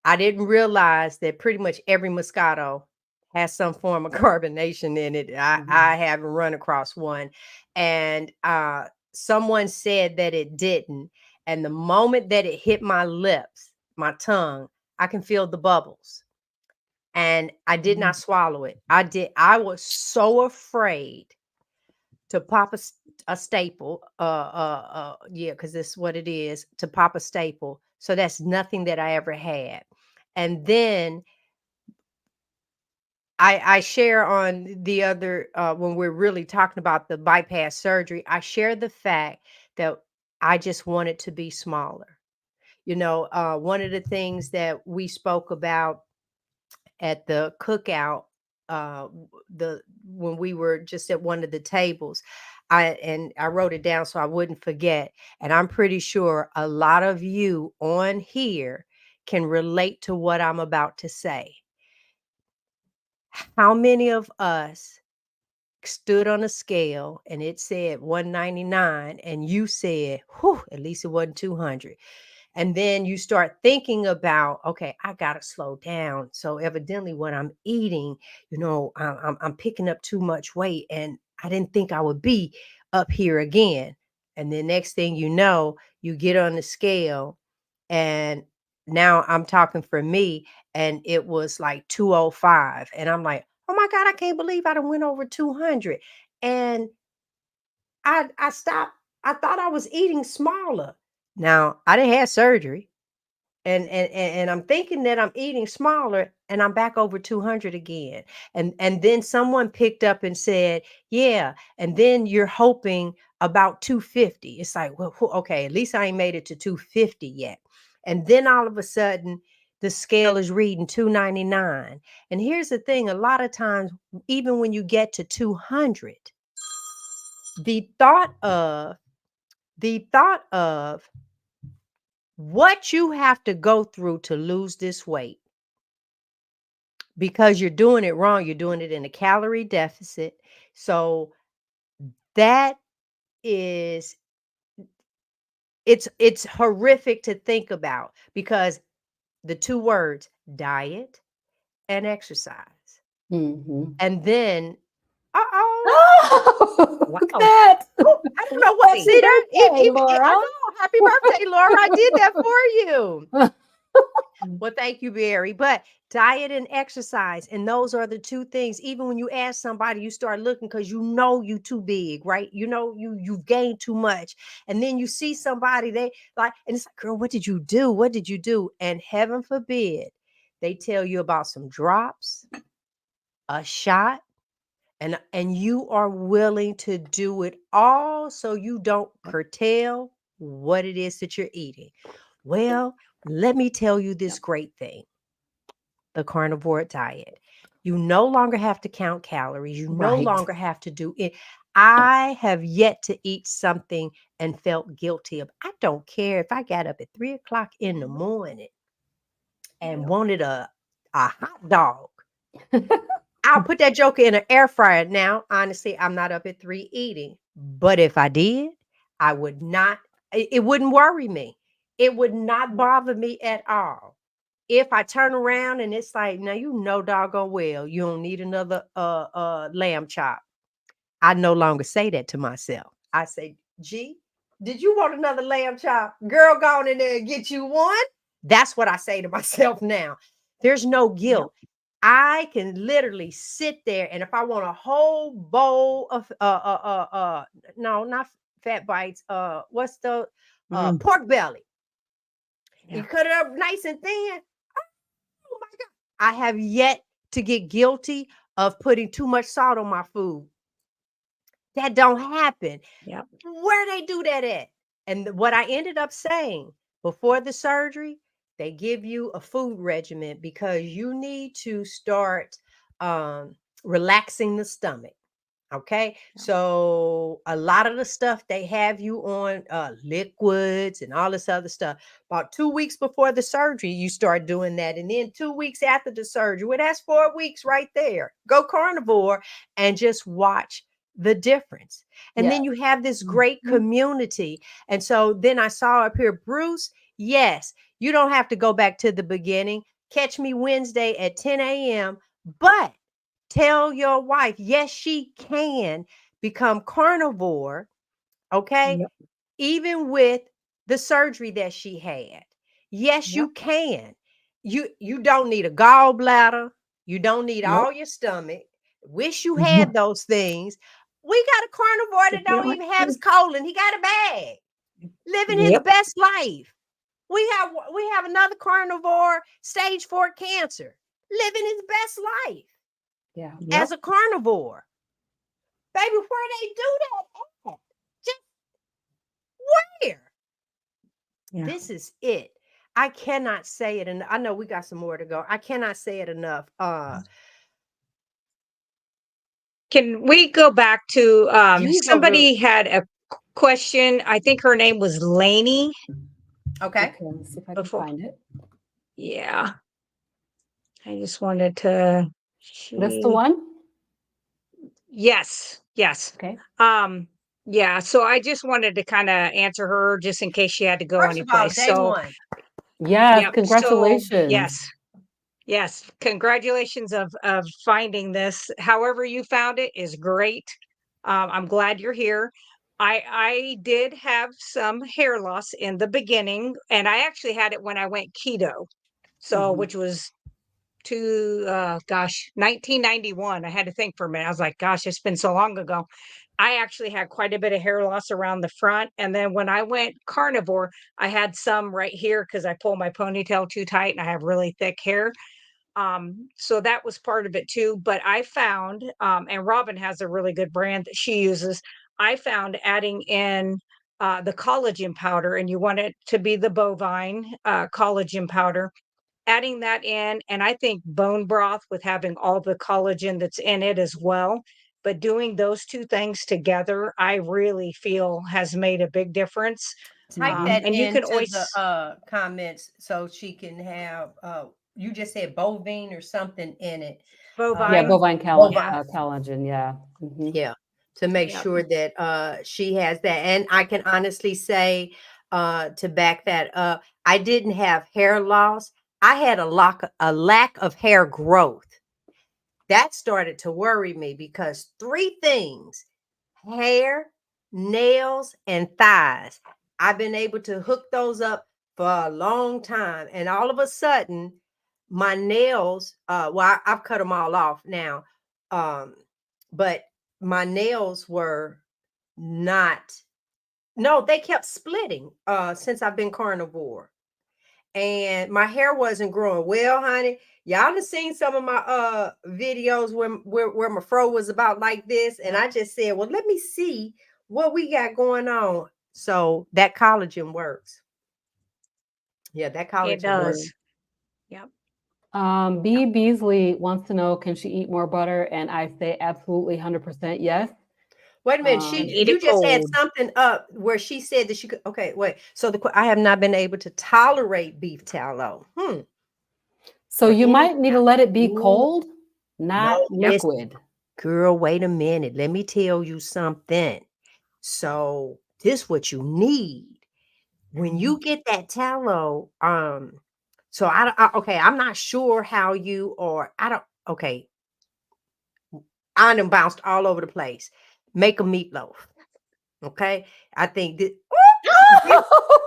I didn't realize that pretty much every Moscato has some form of carbonation in it. I haven't run across one. And someone said that it didn't. And the moment that it hit my lips, my tongue, I can feel the bubbles. And I did not swallow it. I was so afraid to pop a staple. Yeah, because that's what it is, to pop a staple. So that's nothing that I ever had. And then I share on the other when we're really talking about the bypass surgery, I share the fact that I just wanted to be smaller. One of the things that we spoke about at the cookout, the when we were just at one of the tables, I wrote it down so I wouldn't forget. And I'm pretty sure a lot of you on here can relate to what I'm about to say. How many of us stood on a scale and it said 199 and you said, whew, at least it wasn't 200? And then you start thinking about, okay, I gotta slow down. So evidently, what I'm eating, I'm picking up too much weight, and I didn't think I would be up here again. And the next thing you know, you get on the scale, and now I'm talking for me, and it was like 205, and I'm like, oh my God, I can't believe I done went over 200, and I stopped. I thought I was eating smaller. Now I didn't have surgery, and I'm thinking that I'm eating smaller, and I'm back over 200 again. And then someone picked up and said, "Yeah." And then you're hoping about 250. It's like, well, okay, at least I ain't made it to 250 yet. And then all of a sudden, the scale is reading 299. And here's the thing: a lot of times, even when you get to 200, the thought of what you have to go through to lose this weight, because you're doing it wrong. You're doing it in a calorie deficit. So that is, it's horrific to think about, because the two words, diet and exercise. Mhm. And then, uh-oh, Oh, look at wow. that. Oh, I don't know what. Happy See that? birthday, I Laura. know. Happy birthday, Laura. I did that for you. Well, thank you, Barry. But diet and exercise, and those are the two things. Even when you ask somebody, you start looking because you too big, right? You've gained too much. And then you see somebody, they like, and it's like, girl, what did you do? What did you do? And heaven forbid, they tell you about some drops, a shot, and you are willing to do it all so you don't curtail what it is that you're eating. Well, let me tell you this great thing: the carnivore diet. You no longer have to count calories. You no Right. longer have to do it. I have yet to eat something and felt guilty of. I don't care if I got up at 3 o'clock in the morning and wanted a hot dog. I'll put that joker in an air fryer. Now, honestly, I'm not up at 3 eating. But if I did, I would not, it wouldn't worry me. It would not bother me at all. If I turn around and it's like, now doggone well, you don't need another lamb chop. I no longer say that to myself. I say, gee, did you want another lamb chop? Girl, go on in there and get you one. That's what I say to myself now. There's no guilt. I can literally sit there, and if I want a whole bowl of no, not fat bites, what's the pork belly? You cut it up nice and thin. Oh my God. I have yet to get guilty of putting too much salt on my food. That don't happen. Yep. Where they do that at? And what I ended up saying before the surgery, they give you a food regimen because you need to start relaxing the stomach. Okay. So a lot of the stuff they have you on liquids and all this other stuff. About 2 weeks before the surgery, you start doing that. And then 2 weeks after the surgery, well, that's 4 weeks right there. Go carnivore and just watch the difference. And then you have this great community. And so then I saw up here, Bruce, Yes, you don't have to go back to the beginning. Catch me Wednesday at 10 a.m. But tell your wife, yes, she can become carnivore. Okay. Yep. Even with the surgery that she had. Yes, Yep. you can. You don't need a gallbladder. You don't need Nope. all your stomach. Wish you had those things. We got a carnivore that don't even have his colon. He got a bag. Living his Yep. best life. We have another carnivore, stage 4 cancer, living his best life Yeah. Yep. as a carnivore. Baby, where they do that at? Just where? Yeah. This is it. I cannot say it, and I know we got some more to go. I cannot say it enough. Can we go back to These are real. somebody had a question. I think her name was Lainey Okay. Okay, let's see if I can before. find it. Yeah. I just wanted to That's the one? Yes. Yes. Okay. Yeah, so I just wanted to kind of answer her just in case she had to go First of all, anyplace. day So, one. Yes, yep. So, congratulations. yes. Congratulations of finding this. However you found it is great. I'm glad you're here. I did have some hair loss in the beginning, and I actually had it when I went keto. So, Mhm. which was 1991. I had to think for a minute. I was like, gosh, it's been so long ago. I actually had quite a bit of hair loss around the front. And then when I went carnivore, I had some right here because I pull my ponytail too tight and I have really thick hair. So that was part of it too. But I found, and Robin has a really good brand that she uses. I found adding in the collagen powder, and you want it to be the bovine collagen powder, adding that in, and I think bone broth with having all the collagen that's in it as well. But doing those two things together, I really feel has made a big difference. Type that And you can into always the comments so she can have you just said bovine or something in it. Yeah, bovine. bovine Yeah, collagen. Yeah. Mhm. Yeah, to make yeah. sure that she has that. And I can honestly say, to back that up, I didn't have hair loss. I had a lack of hair growth. That started to worry me because three things: hair, nails, and thighs. I've been able to hook those up for a long time. And all of a sudden, my nails, I've cut them all off now. But my nails were not, no, they kept splitting since I've been carnivore. And my hair wasn't growing. Well, honey, y'all have seen some of my videos where my fro was about like this. And Yep. I just said, well, let me see what we got going on. So that collagen works. Yeah, that It collagen works. does. Yep. B. Beasley wants to know, can she eat more butter? And I say absolutely 100% yes. Wait a minute. And eat You it just had cold. something up where she said that she could. Okay, wait. So I have not been able to tolerate beef tallow. So For you any, might need to let it be ooh, cold, not no, listen, liquid. girl, wait a minute. Let me tell you something. So this what you need when you get that tallow. So okay, I'm not sure how you or I don't. Okay, I done bounced all over the place. Make a meatloaf. Okay, I think that.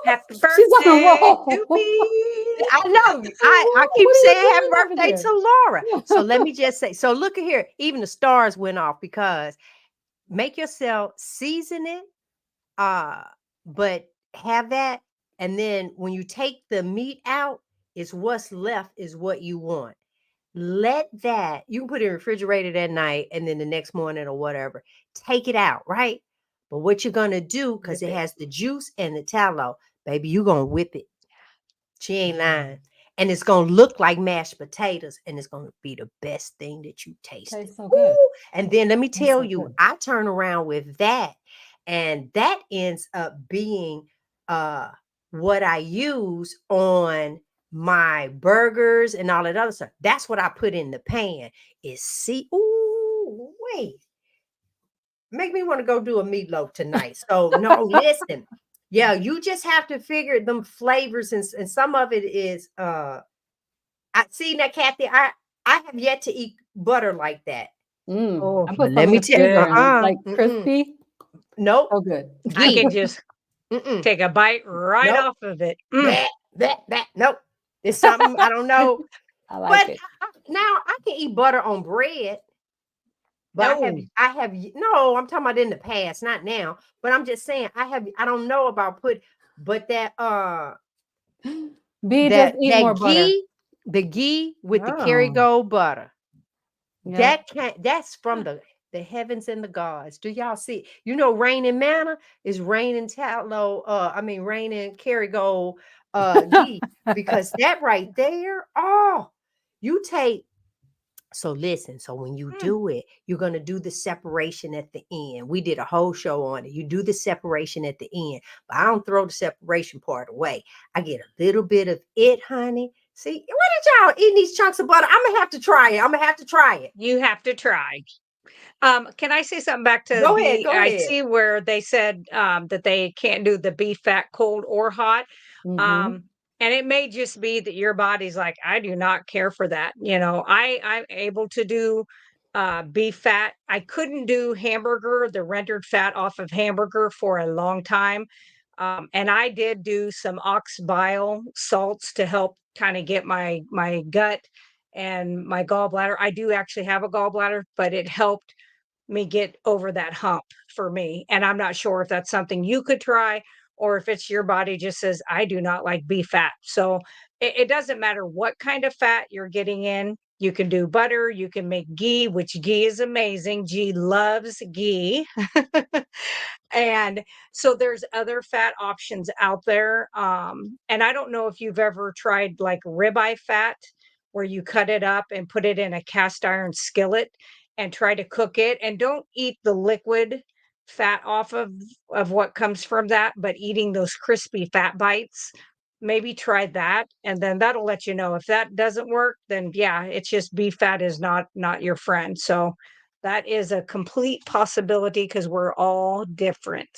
Happy She's on a birthday to roll. me. I know. I What keep are you saying happy doing over birthday there? to Laura. So let me just say. So look at here. Even the stars went off because make yourself season it. But have that, and then when you take the meat out, it's what's left is what you want. Let that, you can put it in the refrigerator that night and then the next morning or whatever. Take it out, right? But what you're gonna do, because Whip it it. has the juice and the tallow, baby, you're gonna whip it. She ain't lying. And it's gonna look like mashed potatoes, and it's gonna be the best thing that you tasted. Tastes so good. Ooh. And then let me Tastes tell so you, good. I turn around with that, and that ends up being what I use on my burgers and all that other stuff. That's what I put in the pan. Ooh, wait. Make me want to go do a meatloaf tonight. So no, listen. Yeah, you just have to figure them flavors, and some of it is I see that, Kathy. I have yet to eat butter like that. Oh, I But put let some me in tell you, there and it's like mm-mm, crispy. nope, So good. I ghee, could just mm-mm, take a bite right nope, off of it. that, nope. It's something I don't know. I like But it. now I can eat butter on bread. But No, no, I'm talking about in the past, not now. But I'm just saying, I don't know about but B, just eat more that butter. the ghee with the oh, Kerrygold butter, Yep. that's from the heavens and the gods. Do y'all see? You know, rain and manna is rain and tallow, rain and Kerrygold ghee, because that right there, oh, you take. So listen, so when you mm, do it, you're going to do the separation at the end. We did a whole show on it. You do the separation at the end, but I don't throw the separation part away. I get a little bit of it, honey. See, what did y'all eating these chunks of butter? I'm going to have to try it. I'm going to have to try it. you have to try. Can I say something back to Go ahead. B? Go I ahead. see where they said that they can't do the beef fat cold or hot. Hmm. Um, and it may just be that your body's like, I do not care for that. You know, I'm able to do beef fat. I couldn't do hamburger, the rendered fat off of hamburger for a long time. And I did do some ox bile salts to help kind of get my gut and my gallbladder. I do actually have a gallbladder, but it helped me get over that hump for me. And I'm not sure if that's something you could try or if it's your body just says, I do not like beef fat. So it doesn't matter what kind of fat you're getting in. You can do butter, you can make ghee, which ghee is amazing. G loves ghee. And so there's other fat options out there. And I don't know if you've ever tried like ribeye fat, where you cut it up and put it in a cast iron skillet and try to cook it. And don't eat the liquid fat off of what comes from that, but eating those crispy fat bites. Maybe try that, and then that'll let you know if that doesn't work. Then yeah, it's just beef fat is not your friend. So that is a complete possibility because we're all different.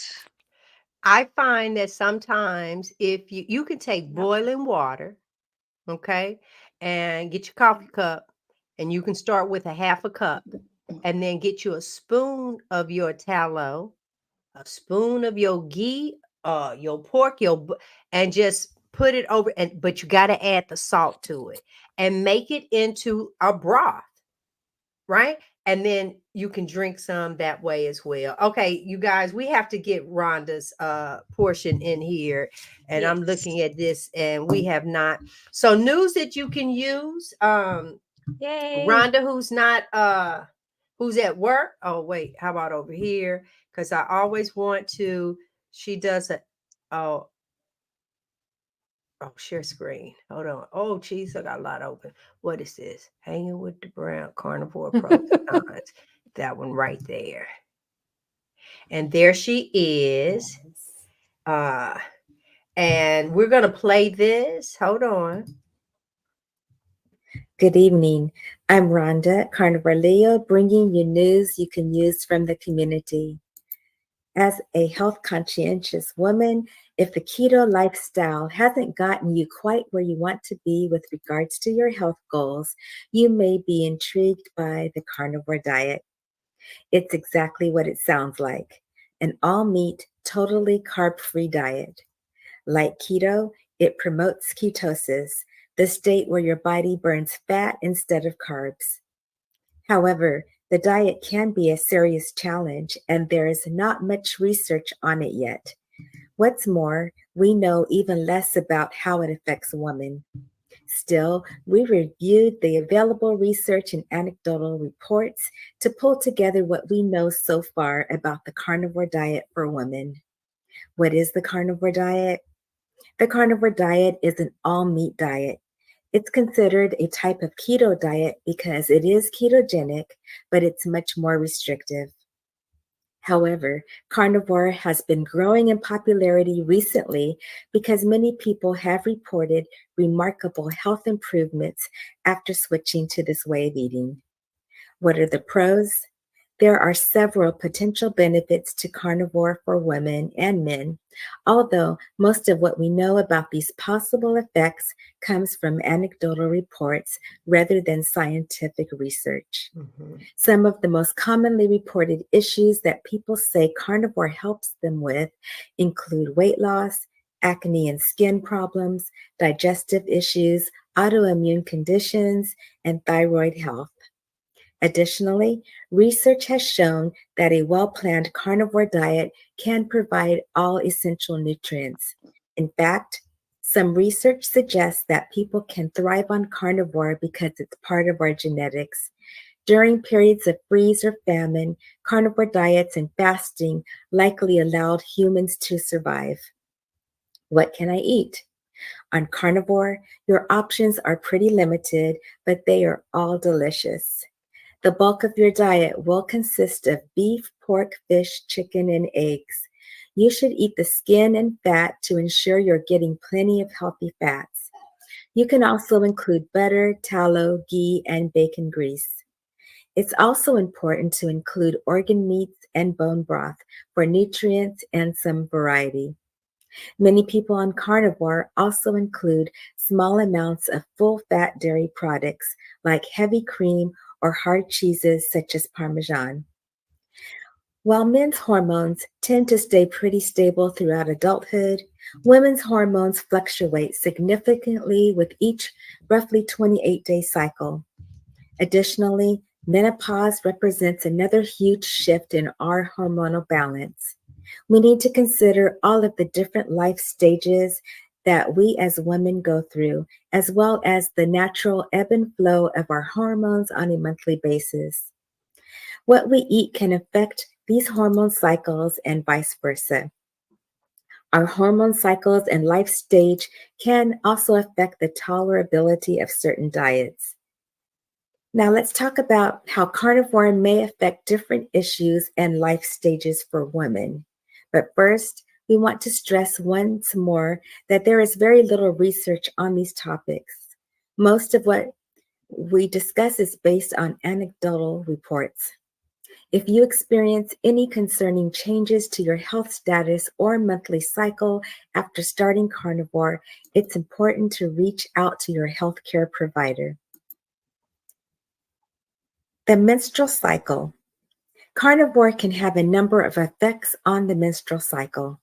I find that sometimes if you can take Yep. boiling water, okay, and get your coffee cup, and you can start with a half a cup, and then get you a spoon of your tallow, a spoon of your ghee, your pork, and just put it over. And but you got to add the salt to it and make it into a broth, right? And then you can drink some that way as well. Okay, you guys, we have to get Rhonda's portion in here. And I'm Yes. looking at this, and we have not. So news that you can use. Yay. Rhonda, who's at work. Oh, wait, how about over here? Because I always want to, she does a oh, share screen. Hold on. Oh, geez, I got a lot open. What is this? Hanging with the brown carnivore pros and cons. That one right there. And there she is. Uh, and we're gonna play this. Hold on. Good evening. I'm Rhonda, Carnivore Leo, bringing you news you can use from the community. As a health conscientious woman, if the keto lifestyle hasn't gotten you quite where you want to be with regards to your health goals, you may be intrigued by the carnivore diet. It's exactly what it sounds like, an all-meat, totally carb-free diet. Like keto, it promotes ketosis, the state where your body burns fat instead of carbs. However, the diet can be a serious challenge, and there is not much research on it yet. What's more, we know even less about how it affects women. Still, we reviewed the available research and anecdotal reports to pull together what we know so far about the carnivore diet for women. What is the carnivore diet? The carnivore diet is an all-meat diet. It's considered a type of keto diet because it is ketogenic, but it's much more restrictive. However, carnivore has been growing in popularity recently because many people have reported remarkable health improvements after switching to this way of eating. What are the pros? There are several potential benefits to carnivore for women and men, although most of what we know about these possible effects comes from anecdotal reports rather than scientific research. Some of the most commonly reported issues that people say carnivore helps them with include weight loss, acne and skin problems, digestive issues, autoimmune conditions, and thyroid health. Additionally, research has shown that a well-planned carnivore diet can provide all essential nutrients. In fact, some research suggests that people can thrive on carnivore because it's part of our genetics. During periods of freeze or famine, carnivore diets and fasting likely allowed humans to survive. What can I eat? On carnivore, your options are pretty limited, but they are all delicious. The bulk of your diet will consist of beef, pork, fish, chicken, and eggs. You should eat the skin and fat to ensure you're getting plenty of healthy fats. You can also include butter, tallow, ghee, and bacon grease. It's also important to include organ meats and bone broth for nutrients and some variety. Many people on carnivore also include small amounts of full-fat dairy products like heavy cream or hard cheeses such as Parmesan. While men's hormones tend to stay pretty stable throughout adulthood, women's hormones fluctuate significantly with each roughly 28-day cycle. Additionally, menopause represents another huge shift in our hormonal balance. We need to consider all of the different life stages that we as women go through, as well as the natural ebb and flow of our hormones on a monthly basis. What we eat can affect these hormone cycles and vice versa. Our hormone cycles and life stage can also affect the tolerability of certain diets. Now let's talk about how carnivore may affect different issues and life stages for women. But first, we want to stress once more that there is very little research on these topics. Most of what we discuss is based on anecdotal reports. If you experience any concerning changes to your health status or monthly cycle after starting carnivore, it's important to reach out to your healthcare provider. The menstrual cycle. Carnivore can have a number of effects on the menstrual cycle.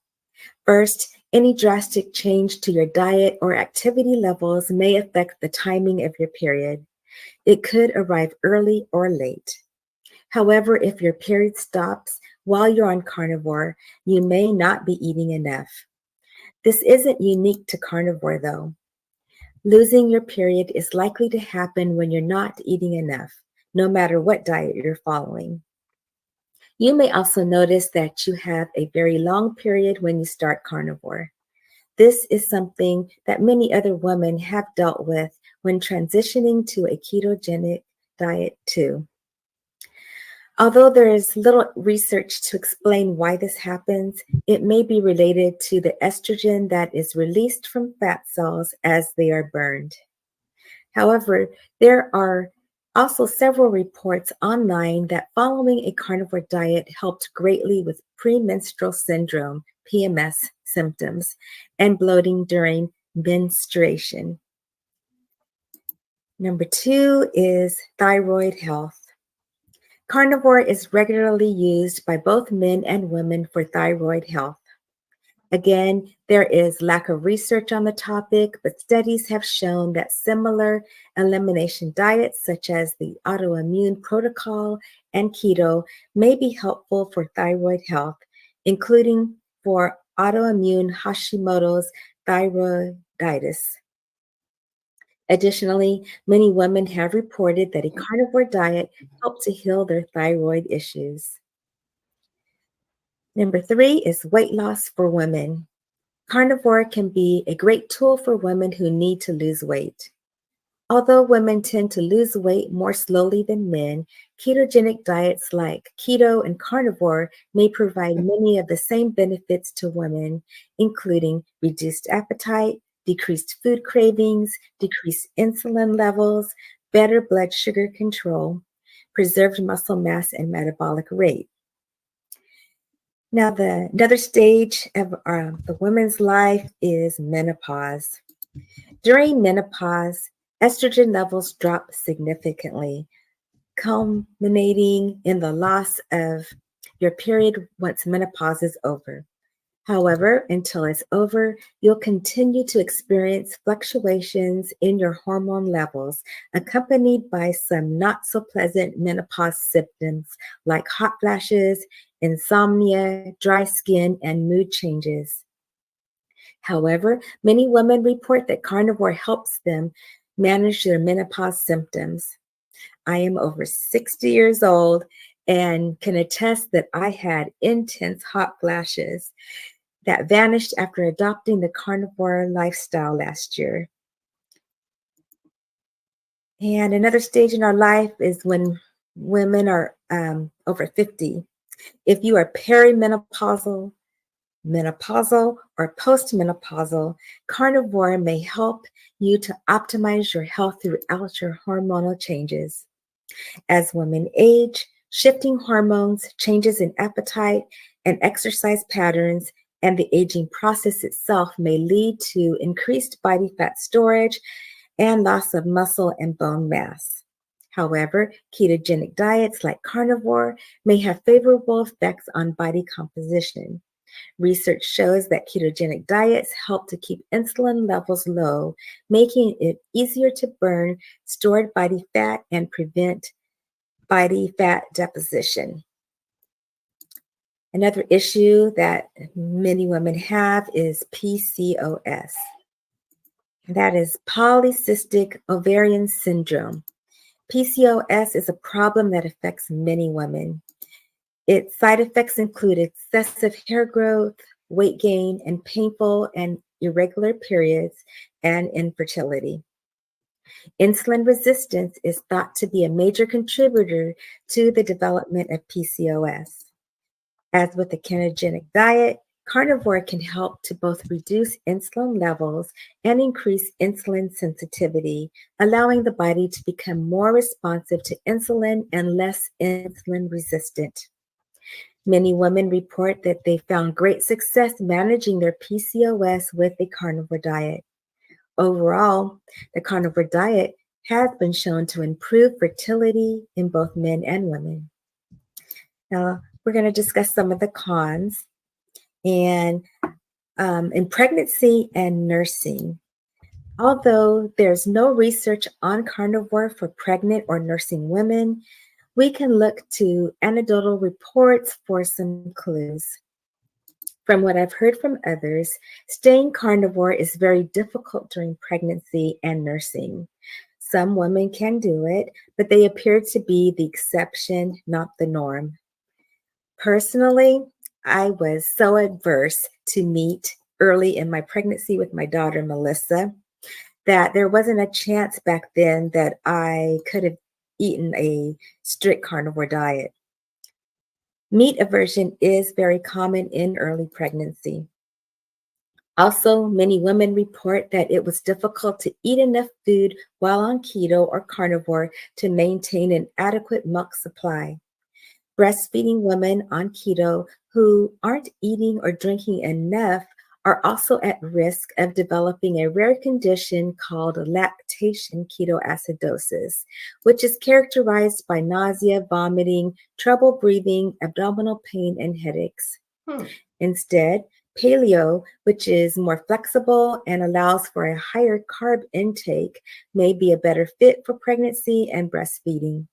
First, any drastic change to your diet or activity levels may affect the timing of your period. It could arrive early or late. However, if your period stops while you're on carnivore, you may not be eating enough. This isn't unique to carnivore, though. Losing your period is likely to happen when you're not eating enough, no matter what diet you're following. You may also notice that you have a very long period when you start carnivore. This is something that many other women have dealt with when transitioning to a ketogenic diet too. Although there is little research to explain why this happens, it may be related to the estrogen that is released from fat cells as they are burned. However, there are also several reports online that following a carnivore diet helped greatly with premenstrual syndrome, PMS symptoms, and bloating during menstruation. Number 2 is thyroid health. Carnivore is regularly used by both men and women for thyroid health. Again, there is lack of research on the topic, but studies have shown that similar elimination diets, such as the autoimmune protocol and keto, may be helpful for thyroid health, including for autoimmune Hashimoto's thyroiditis. Additionally, many women have reported that a carnivore diet helped to heal their thyroid issues. Number 3 is weight loss for women. Carnivore can be a great tool for women who need to lose weight. Although women tend to lose weight more slowly than men, ketogenic diets like keto and carnivore may provide many of the same benefits to women, including reduced appetite, decreased food cravings, decreased insulin levels, better blood sugar control, preserved muscle mass, and metabolic rate. Now, another stage of the woman's life is menopause. During menopause, estrogen levels drop significantly, culminating in the loss of your period once menopause is over. However, until it's over, you'll continue to experience fluctuations in your hormone levels, accompanied by some not so pleasant menopause symptoms like hot flashes, insomnia, dry skin, and mood changes. However, many women report that carnivore helps them manage their menopause symptoms. I am over 60 years old and can attest that I had intense hot flashes that vanished after adopting the carnivore lifestyle last year. And another stage in our life is when women are over 50. If you are perimenopausal, menopausal, or postmenopausal, carnivore may help you to optimize your health throughout your hormonal changes. As women age, shifting hormones, changes in appetite and exercise patterns, and the aging process itself may lead to increased body fat storage and loss of muscle and bone mass. However, ketogenic diets like carnivore may have favorable effects on body composition. Research shows that ketogenic diets help to keep insulin levels low, making it easier to burn stored body fat and prevent body fat deposition. Another issue that many women have is PCOS. That is polycystic ovarian syndrome. PCOS is a problem that affects many women. Its side effects include excessive hair growth, weight gain, and painful and irregular periods, and infertility. Insulin resistance is thought to be a major contributor to the development of PCOS. As with the ketogenic diet, carnivore can help to both reduce insulin levels and increase insulin sensitivity, allowing the body to become more responsive to insulin and less insulin resistant. Many women report that they found great success managing their PCOS with a carnivore diet. Overall, the carnivore diet has been shown to improve fertility in both men and women. Now, we're going to discuss some of the cons. And in pregnancy and nursing, although there's no research on carnivore for pregnant or nursing women, we can look to anecdotal reports for some clues. From what I've heard from others, staying carnivore is very difficult during pregnancy and nursing. Some women can do it, but they appear to be the exception, not the norm. Personally, I was so adverse to meat early in my pregnancy with my daughter, Melissa, that there wasn't a chance back then that I could have eaten a strict carnivore diet. Meat aversion is very common in early pregnancy. Also, many women report that it was difficult to eat enough food while on keto or carnivore to maintain an adequate milk supply. Breastfeeding women on keto who aren't eating or drinking enough are also at risk of developing a rare condition called lactation ketoacidosis, which is characterized by nausea, vomiting, trouble breathing, abdominal pain, and headaches. Instead, paleo, which is more flexible and allows for a higher carb intake, may be a better fit for pregnancy and breastfeeding.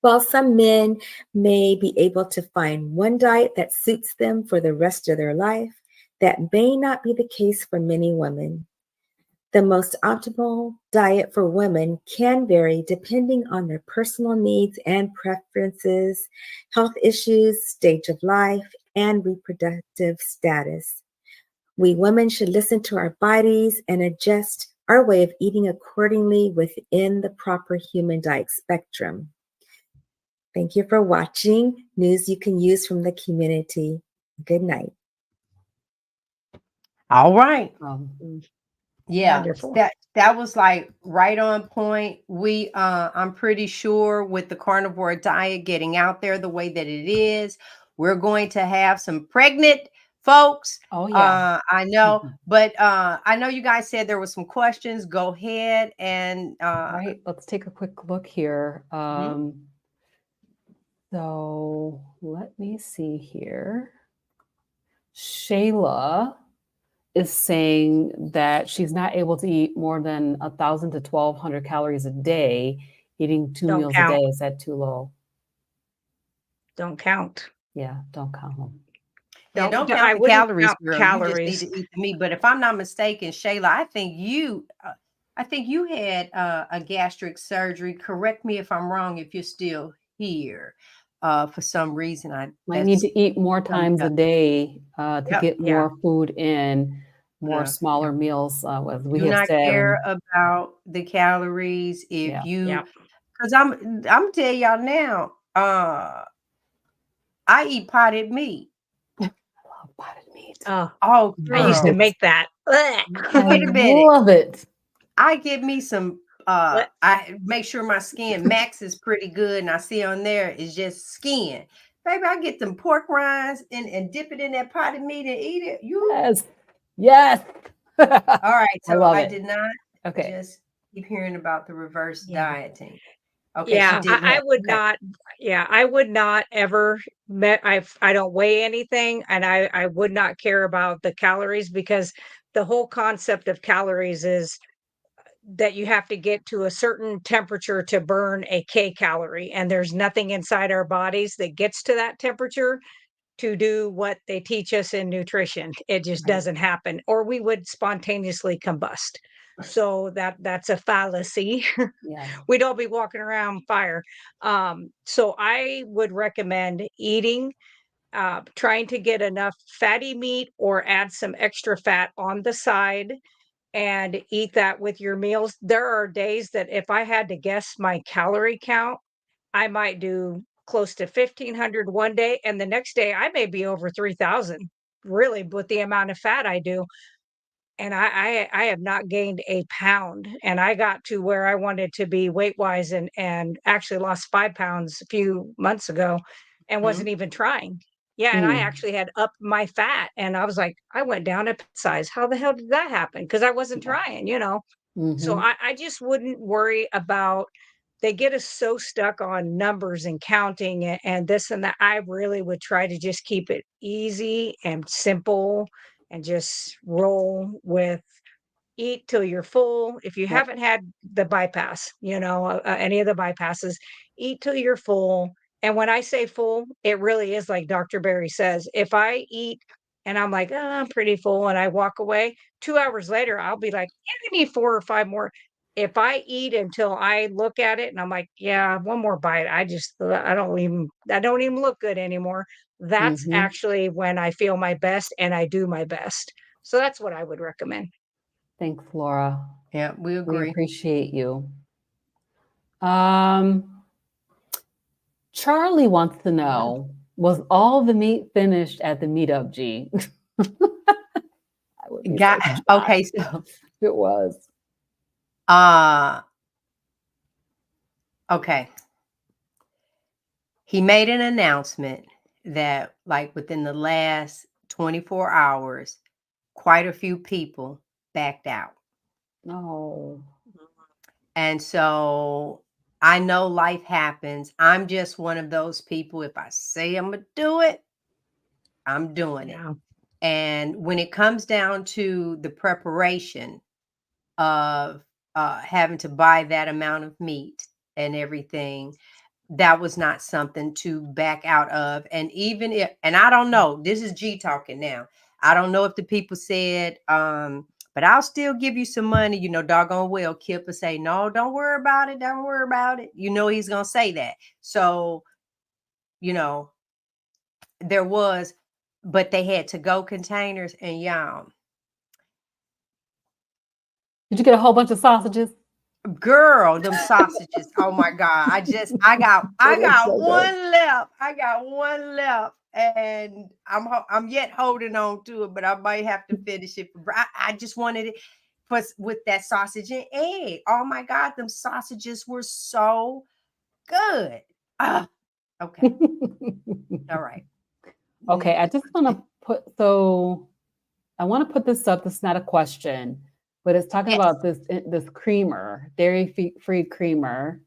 While some men may be able to find one diet that suits them for the rest of their life, that may not be the case for many women. The most optimal diet for women can vary depending on their personal needs and preferences, health issues, stage of life, and reproductive status. We women should listen to our bodies and adjust our way of eating accordingly within the proper human diet spectrum. Thank you for watching News You Can Use from the Community. Good night. All right. Yeah, Wonderful. that was like right on point. I'm pretty sure with the carnivore diet getting out there the way that it is, we're going to have some pregnant folks. Oh, yeah. I know, Mhm. but I know you guys said there were some questions. Go ahead and All right, let's take a quick look here. Mhm. So let me see here. Shayla is saying that she's not able to eat more than 1,000 to 1,200 calories a day. Eating 2 Don't meals a count. day, is that too low? Don't count. Yeah, don't count them. Yeah, don't I count the wouldn't calories, count girl. You just need calories. to eat the meat. But if I'm not mistaken, Shayla, I think you had a gastric surgery. Correct me if I'm wrong. If you're still here, for some reason, Might need that's to eat more coming times a up. day to Yep. get Yeah. more food in, more Yeah. smaller meals, as we Do have not said. care about the calories. Yeah. If you, Yeah. because I'm tell y'all now, I eat potted meat. Love potted meat. Oh, Oh, I used Love to girl, it. make that. Ugh. I wait a minute. love it. I give me some Ugh. I make sure my skin max is pretty good, and I see on there is just skin. Baby, I get them pork rinds and dip it in that potted meat and eat it. You Yes. Yes. all right? I So love I it. did not Okay. just keep hearing about the reverse Yeah. dieting. Okay, she Yeah. didn't I have would okay. not. Yeah. I would not ever I don't weigh anything, and I would not care about the calories, because the whole concept of calories is that you have to get to a certain temperature to burn a calorie, and there's nothing inside our bodies that gets to that temperature to do what they teach us in nutrition. It just Right. doesn't happen, or we would spontaneously combust. So that's a fallacy. Yeah. We'd all be walking around fire. So I would recommend eating, trying to get enough fatty meat or add some extra fat on the side and eat that with your meals. There are days that if I had to guess my calorie count, I might do close to 1,500 one day, and the next day I may be over 3,000, really, with the amount of fat I do. And I have not gained a pound, and I got to where I wanted to be weight-wise, and actually lost 5 pounds a few months ago and Mhm. wasn't even trying. Yeah, and I Mm. actually had upped my fat, and I was like, I went down a size. How the hell did that happen? Because I wasn't Yeah. trying, you know? So Mm-hmm. I just wouldn't worry about, they get us so stuck on numbers and counting and this and that. I really would try to just keep it easy and simple and just roll with eat till you're full. If you Yep. haven't had the bypass, any of the bypasses, eat till you're full. And when I say full, it really is like Dr. Berry says. If I eat and I'm like, oh, I'm pretty full, and I walk away, 2 hours later, I'll be like, yeah, I need 4 or 5 more. If I eat until I look at it and I'm like, yeah, one more bite, I don't even look good anymore. That's Mm-hmm. actually when I feel my best and I do my best. So that's what I would recommend. Thanks, Laura. Yeah, we We agree. appreciate you. Charlie wants to know, was all the meat finished at the meetup, G? I would be so shocked Okay, so if it was. okay. He made an announcement that like within the last 24 hours, quite a few people backed out. No. And so I know life happens. I'm just one of those people. If I say I'm going to do it, I'm doing it. Yeah. And when it comes down to the preparation of having to buy that amount of meat and everything, that was not something to back out of. And even if, and I don't know, this is G talking now. I don't know if the people said, but I'll still give you some money, doggone well, Kip will say, no, don't worry about it. Don't worry about it. He's going to say that. So, there was, but they had to go containers and y'all. Did you get a whole bunch of sausages? Girl, them sausages. Oh my God. I got So good. one left. I got one left. And I'm yet holding on to it, but I might have to finish it. I just wanted it. with that sausage and egg. Oh my God, them sausages were so good. Ah, okay. All right. Okay, I just want to I want to put this up. This is not a question, but it's talking Yes. about this creamer, dairy-free creamer.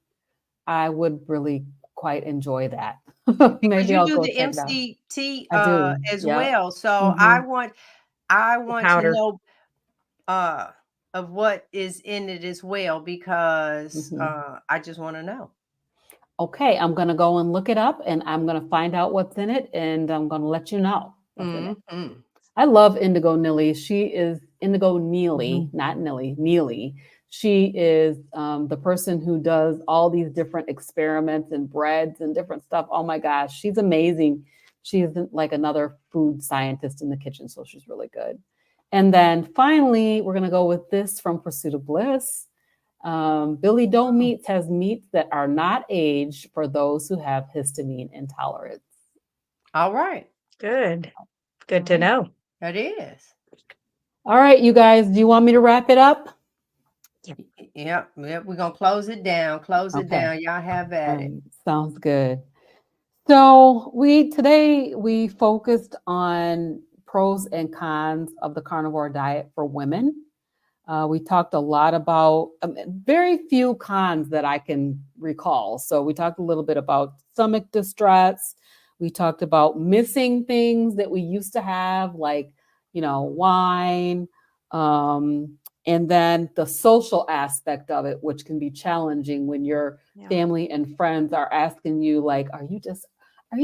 I would really quite enjoy that. Because Maybe you I'll do go the check it out. MCT I do. as Yep. well. So Mhm. I want to powder. know of what is in it as well, because Mhm. I just want to know. Okay, I'm gonna go and look it up, and I'm gonna find out what's in it, and I'm gonna let you know what's in it. Mm-hmm. I love Indigo Nilly. She is Indigo Neely, Mhm. not Nilly, Neely. She is the person who does all these different experiments and breads and different stuff. Oh my gosh, she's amazing. She's like another food scientist in the kitchen, so she's really good. And then finally, we're going to go with this from Pursuit of Bliss. Billy Doe Meats has meats that are not aged for those who have histamine intolerance. All right. Good. Good All to right. know. That is. All right, you guys, do you want me to wrap it up? Yep. We're gonna close it down. Close it Okay. down. Y'all have at it. Sounds good. So today we focused on pros and cons of the carnivore diet for women. We talked a lot about very few cons that I can recall. So we talked a little bit about stomach distress. We talked about missing things that we used to have, like, wine. And then the social aspect of it, which can be challenging when your Yeah. family and friends are asking you, like, are you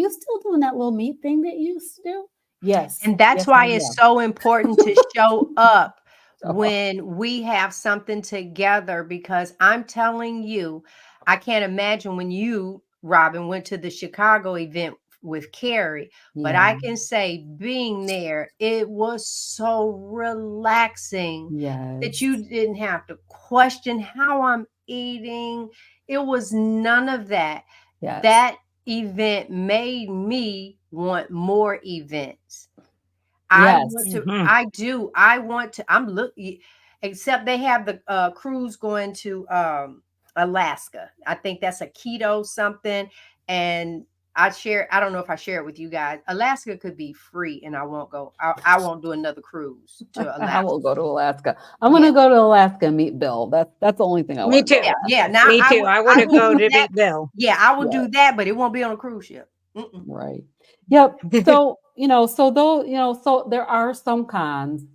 still doing that little meat thing that you used to do? Yes. And that's Yes, I why it's am. so important to show up So, when we have something together, because I'm telling you, I can't imagine when you, Robin, went to the Chicago event with Carrie, but I yeah. can say being there, it was so relaxing that Yes. you didn't have to question how I'm eating. It was none of that. Yes. That event made me want more events. I Yes. want to, Mhm. I want to, I'm looking, except they have the cruise going to Alaska. I think that's a keto something. And I don't know if I share it with you guys. Alaska could be free and I won't go. I won't do another cruise to I Alaska. will go to Alaska. I'm Yeah. gonna go to Alaska and meet Bill. That's the only thing I Me want to go too. to Yeah. Alaska. Now Me too. I want I to will go do to that. meet Bill. Yeah, I will Yeah. do that, but it won't be on a cruise ship. Mm-mm. Right. Yep. So, so there are some cons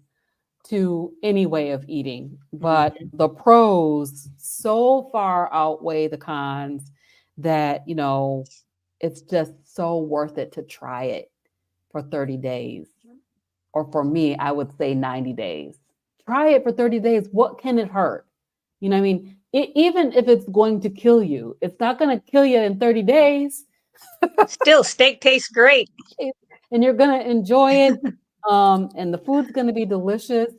to any way of eating, but Mhm. the pros so far outweigh the cons that, it's just so worth it to try it for 30 days. Or for me, I would say 90 days. Try it for 30 days. What can it hurt? You know what I mean? Even if it's going to kill you, it's not going to kill you in 30 days. Still, steak tastes great. And you're going to enjoy it. And the food's going to be delicious,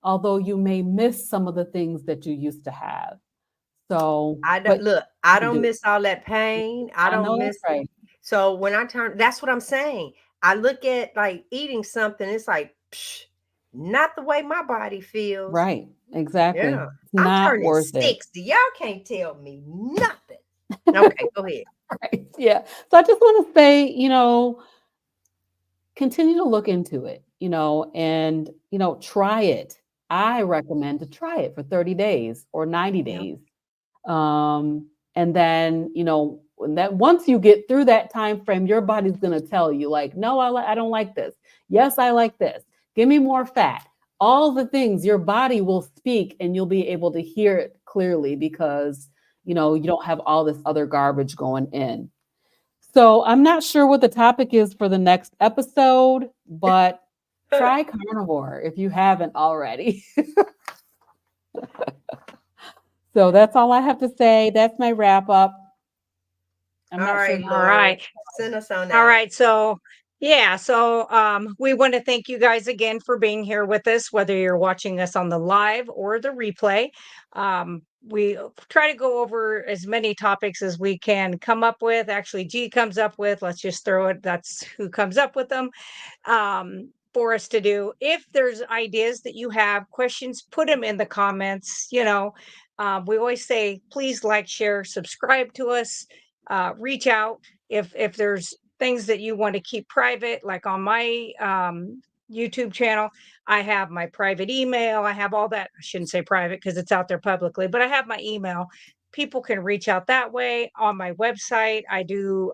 although you may miss some of the things that you used to have. So, I don't but look, I you don't do. miss all that pain. I I don't know that's miss. right. So when I turn, that's what I'm saying. I look at like eating something, it's like, psh, not the way my body feels. Right. Exactly. Yeah. It's I'm not turning worth it. 60. Y'all can't tell me nothing. Okay, go ahead. Right. Yeah. So I just want to say, continue to look into it, and, try it. I recommend to try it for 30 days or 90 Yeah. days. And then, that once you get through that time frame, your body's going to tell you, like, no, I don't like this. Yes, I like this. Give me more fat. All the things, your body will speak and you'll be able to hear it clearly because, you don't have all this other garbage going in. So I'm not sure what the topic is for the next episode, but try carnivore if you haven't already. So that's all I have to say. That's my wrap up. I'm All not sure. right, All Lori. right. Send us on All out. right. So, yeah. So, we want to thank you guys again for being here with us, whether you're watching us on the live or the replay. We try to go over as many topics as we can come up with. Actually, G comes up with, let's just throw it. That's who comes up with them. for us to do. If there's ideas that you have, questions, put them in the comments. We always say, please like, share, subscribe to us, reach out. If there's things that you want to keep private, like on my YouTube channel, I have my private email. I have all that. I shouldn't say private because it's out there publicly, but I have my email. People can reach out that way. On my website, I do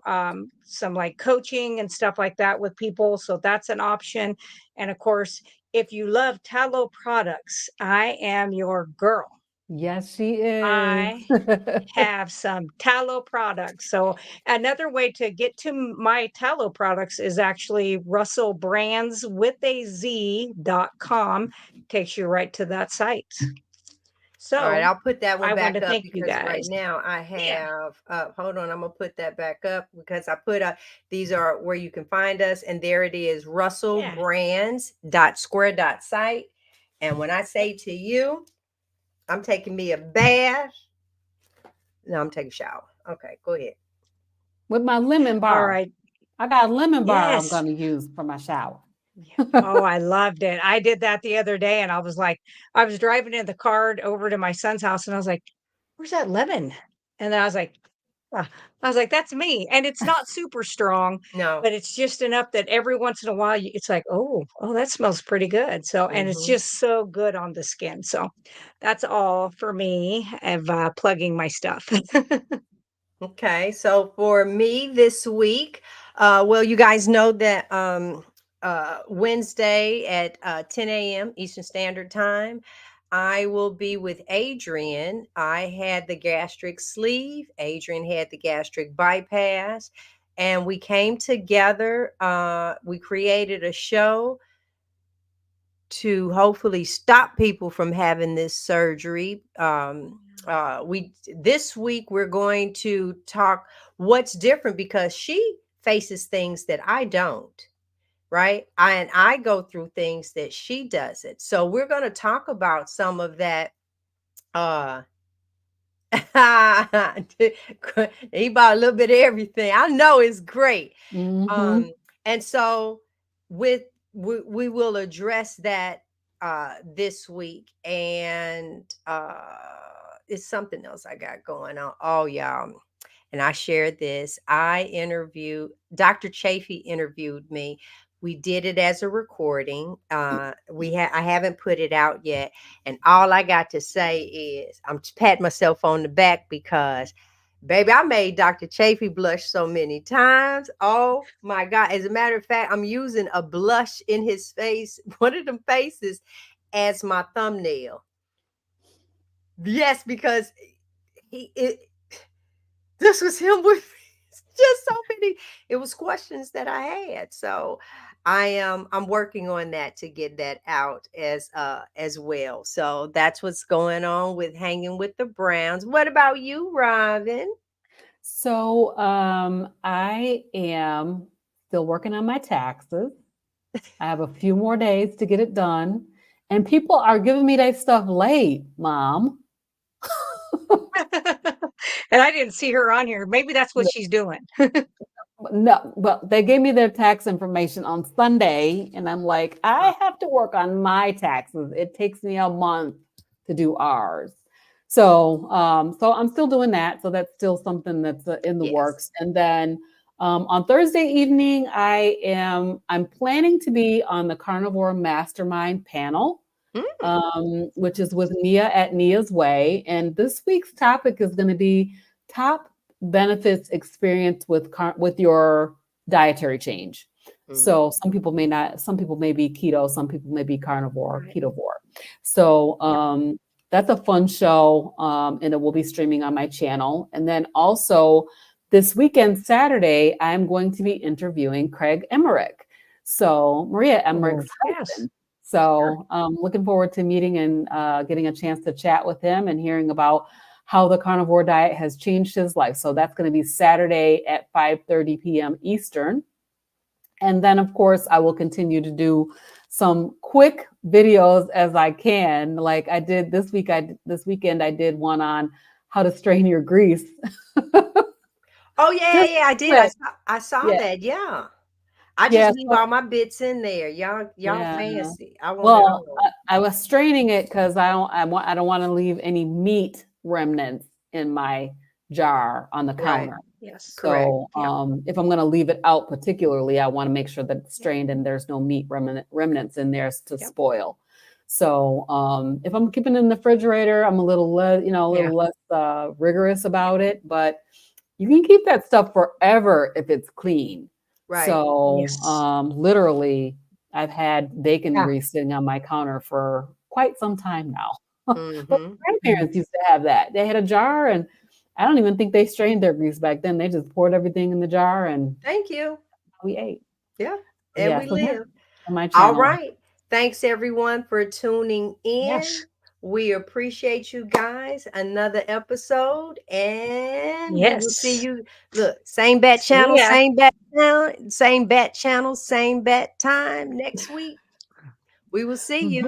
some like coaching and stuff like that with people. So that's an option. And of course, if you love Tallow products, I am your girl. Yes, she is. I have some Tallow products. So another way to get to my Tallow products is actually russellbrandswithaz.com. Takes you right to that site. So all right, I'll put that one I want back to up thank you because right guys. now I have, hold on, I'm going to put that back up because I put these are where you can find us. And there it is, russellbrands.square.site. And when I say to you, I'm taking me a bath. No, I'm taking a shower. Okay, go ahead. With my lemon bar. All right. I got a lemon bar I'm Yes. going to use for my shower. Oh, I loved it. I did that the other day and I was like, I was driving in the car over to my son's house and I was like, where's that lemon? And then I was like, that's me. And it's not super strong, No. but it's just enough that every once in a while it's like, oh, that smells pretty good. So, and it's just so good on the skin. So that's all for me of plugging my stuff. Okay, so for me this week, well, you guys know that Wednesday at 10 a.m. Eastern Standard Time, I will be with Adrian. I had the gastric sleeve, Adrian had the gastric bypass, and we came together. We created a show to hopefully stop people from having this surgery. This week we're going to talk what's different because she faces things that I don't, right? I go through things that she doesn't. So we're going to talk about some of that. He bought a little bit of everything. I know it's great. Mhm. And so we will address that this week. And it's something else I got going on. Oh, y'all. And I shared this. Dr. Chafee interviewed me. We did it as a recording. I haven't put it out yet. And all I got to say is I'm patting myself on the back because, baby, I made Dr. Chafee blush so many times. Oh my God. As a matter of fact, I'm using a blush in his face, one of them faces, as my thumbnail. Yes, because this was him with just so many. It was questions that I had. So I'm working on that to get that out as well. So that's what's going on with Hanging with the Browns. What about you, Robin? So I am still working on my taxes. I have a few more days to get it done. And people are giving me that stuff late, Mom. And I didn't see her on here. Maybe that's what she's doing. No, but they gave me their tax information on Sunday, and I'm like, I have to work on my taxes. It takes me a month to do ours. So I'm still doing that. So that's still something that's in the works. And then on Thursday evening, I'm planning to be on the Carnivore Mastermind panel, which is with Nia at Nia's Way. And this week's topic is going to be top benefits experience with your dietary change. So some people may be keto, some people may be carnivore, ketovore. So that's a fun show, and it will be streaming on my channel. And then also this weekend, Saturday, I'm going to be interviewing Craig Emmerich. So Maria Emmerich's husband. So looking forward to meeting and getting a chance to chat with him and hearing about how the carnivore diet has changed his life. So that's going to be Saturday at 5:30 p.m. Eastern. And then, of course, I will continue to do some quick videos as I can. Like I did this weekend, I did one on how to strain your grease. Oh, yeah, I did. I saw that. Yeah. I just Yeah, leave all my bits in there. Y'all Yeah. fancy. I want it well, all. I was straining it because I don't want to leave any meat remnants in my jar on the Right. counter. Yes. Correct. So Yeah. if I'm going to leave it out particularly, I want to make sure that it's strained and there's no meat remnants in there to Yep. spoil. So if I'm keeping it in the refrigerator, I'm a little less, less rigorous about it, but you can keep that stuff forever if it's clean. Right. So Yes. literally, I've had bacon Yeah. grease sitting on my counter for quite some time now. But Mhm. my grandparents used to have that. They had a jar, and I don't even think they strained their grease back then. They just poured everything in the jar, and Thank you. we ate. Yeah. So, And yeah, we so that's live. on my All channel. right. Thanks everyone for tuning in. Yes. We appreciate you guys. Another episode, and we will see Yes. you. Look, same bat See channel, ya. same bat channel, same bat channel, same bat time next week. We will see you.